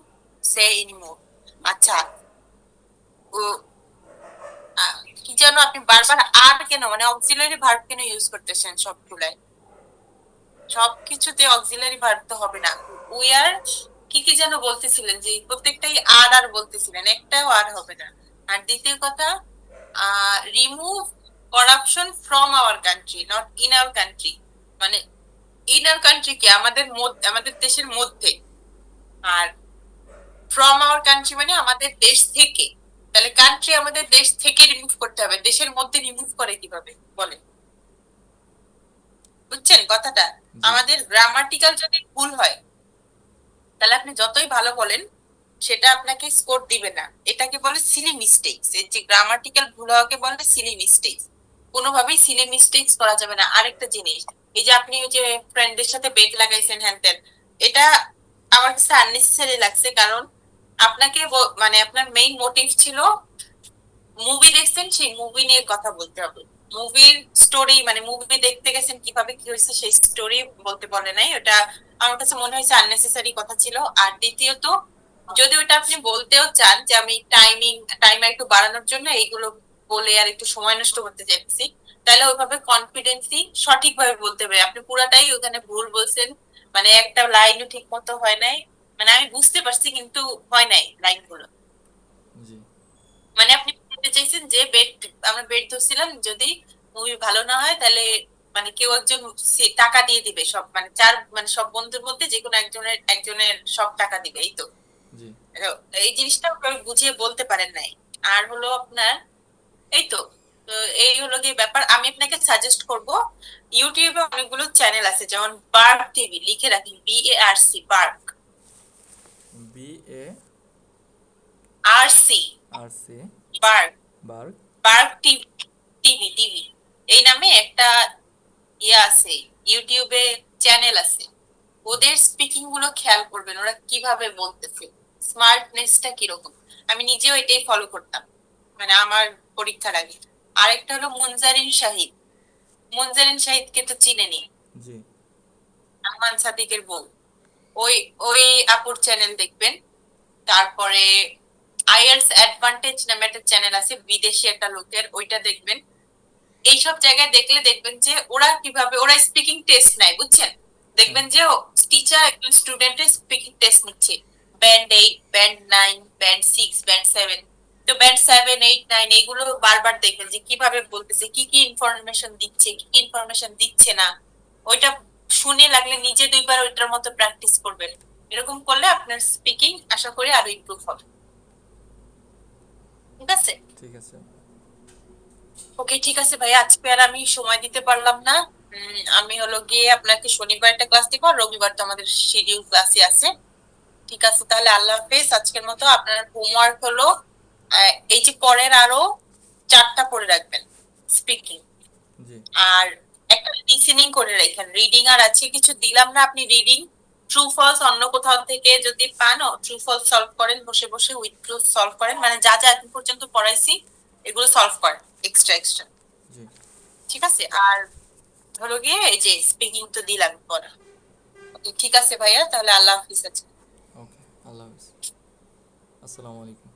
say anymore. আচ্ছা, ও কি যেন আপনি বারবার আর কেন মানে auxiliary verb কেন use করতেছেন সবগুলাই? সবকিছুতে অক্সিলারি ভার্ব তো হবে না। উই আর কি কি যেন বলতেছিলেন, যে প্রত্যেকটাই আর আর বলতেছিলেন, একটাও আর হবে না। আর দ্বিতীয় কথা, remove corruption from our country, not in our country. মানে ইন আওয়ার কান্ট্রি কি আমাদের মধ্যে, আমাদের দেশের মধ্যে, আর ফ্রম আওয়ার কান্ট্রি মানে আমাদের দেশ থেকে। তাহলে কান্ট্রি আমাদের দেশ থেকে রিমুভ করতে হবে, দেশের মধ্যে রিমুভ করে কিভাবে বলেন? বুঝছেন কথাটা? জি। আমাদের গ্রামাটিক্যাল যদি ভুল হয়, তাহলে আপনি যতই ভালো বলেন সেটা আপনাকে স্কোর দিবে না। এটাকে বলে সিলি মিস্টেকস। এই যে গ্রামাটিক্যাল ভুল হওয়াকে বলে সিলি মিস্টেকস। কোনোভাবেই সিলি মিস্টেকস করা যাবে না। আরেকটা জিনিস, এই যে আপনি ওই যে ফ্রেন্ডদের সাথে বেট লাগাইছেন হ্যান ত্যান, এটা আমার কাছে আননেসেসারি লাগছে। কারণ আপনাকে মানে আপনার মেইন মোটিভ ছিল মুভি দেখছেন, সেই মুভি নিয়ে কথা বলতে হবে। মুভির স্টোরি মানে মুভি দেখতে গেছেন, কিভাবে কি হয়েছে সেই স্টোরি বলতে বলে নাই। ওটা আমার কাছে মনে হয়েছে আননেসেসারি কথা ছিল। আর দ্বিতীয়ত, যদি ওটা আপনি বলতেও চান যে আমি টাইমার একটু বাড়ানোর জন্য এইগুলো বলে আর একটু সময় নষ্ট করতে চাইছি, তাহলে ওইভাবে কনফিডেন্সলি সঠিকভাবে বলতে হবে। আপনি পুরাটাই ওখানে ভুল বলছেন, মানে একটা লাইনও ঠিক মতো হয় নাই। মানে আমি বুঝতে পারছি কিন্তু হয় নাই লাইনগুলো। জি। মানে আপনি বলতে চাইছেন যে বেড, আমরা বেড ধরছিলাম যদি মুভি ভালো না হয় তাহলে মানে কেউ একজন টাকা দিয়ে দিবে সব, মানে চার মানে সব বন্ধুর মধ্যে যে কোনো একজনের একজনের সব টাকা দিবে, এই তো। জি। এই জিনিসটা আপনি বুঝিয়ে বলতে পারেন নাই। আর হলো আপনার এই তো। তো এই হলো গিয়ে ব্যাপার। আমি আপনাকে সাজেস্ট করব, ইউটিউবে অনেকগুলো চ্যানেল আছে, যেমন বার্ক টিভি, লিখে রাখেন BARC, BARC. B A RC, R C. BARC. BARC. BARC TV, TV এই নামে একটা ইয়ে আছে, ইউটিউবে চ্যানেল আছে। ওদের স্পিকিং গুলো খেয়াল করবেন, ওরা কিভাবে বলতেছে, স্মার্টনেসটা কিরকম। আমি নিজেও এটাই ফলো করতাম মানে আমার পরীক্ষার আগে। আরেকটা হলো মুনজারিন শাহিদ। মুনজারিন শাহিদকে তো চিনেনি, জি। আমান সাদিকের বউ। ওই ওই আপুর চ্যানেল দেখবেন। তারপরে আইএলস অ্যাডভান্টেজ নামে একটা চ্যানেল আছে, বিদেশি একটা লোকের, ওইটা দেখবেন। এইসব জায়গায় দেখলে দেখবেন যে ওরা কিভাবে, ওরা স্পিকিং টেস্ট নেয়, বুঝছেন? হ্যাঁ। দেখবেন যে টিচার একজন স্টুডেন্টের স্পিকিং টেস্ট নিচ্ছে, ব্যান্ড 8, ব্যান্ড 9, ব্যান্ড 6, ব্যান্ড 7। তো ব্যান্ড 7, 8, 9 এইগুলো বারবার দেখবেন যে কিভাবে বলতেছে, কি কি ইনফরমেশন দিচ্ছে, কি কি ইনফরমেশন দিচ্ছে না, ওইটা শুনে লাগলে নিজে দুইবার ওইটার মতো প্র্যাকটিস করবেন। এরকম করলে আপনার স্পিকিং আশা করি আরো ইমপ্রুভ হবে। ঠিক আছে? ঠিক আছে। ওকে, ঠিক আছে ভাই, আজকে আর আমি সময় দিতে পারলাম না। আমি হলো গিয়ে আপনাকে শনিবার একটা ক্লাস দিব, আর রবিবার তো আমাদের শিডিউল ক্লাসই আছে। ঠিক আছে, তাহলে আল্লাহ হাফেজ। আজকের মতো আপনার হোমওয়ার্ক হলো এই যে পরের আরো 4টা পড়ে রাখবেন স্পিকিং, জি। আর একটা লিসেনিং করে রাখেন। রিডিং আর আছে কিছু দিলাম না, আপনি রিডিং ট্রু ফলস অন্য কোথাও থেকে যদি পান, ট্রু ফলস সলভ করেন বসে বসে, উইথ প্রুফ সলভ করেন, মানে যা যা এখন পর্যন্ত পড়াইছি এগুলো সলভ করেন এক্সট্রা এক্সট্রা। জি। ঠিক আছে, আর হলো গিয়ে এই যে স্পিকিং তো দিলাম পড়া। ওকে, ঠিক আছে ভাইয়া, তাহলে আল্লাহ হাফিজ। আছে ওকে, আল্লাহ হাফেজ। আসসালামু আলাইকুম।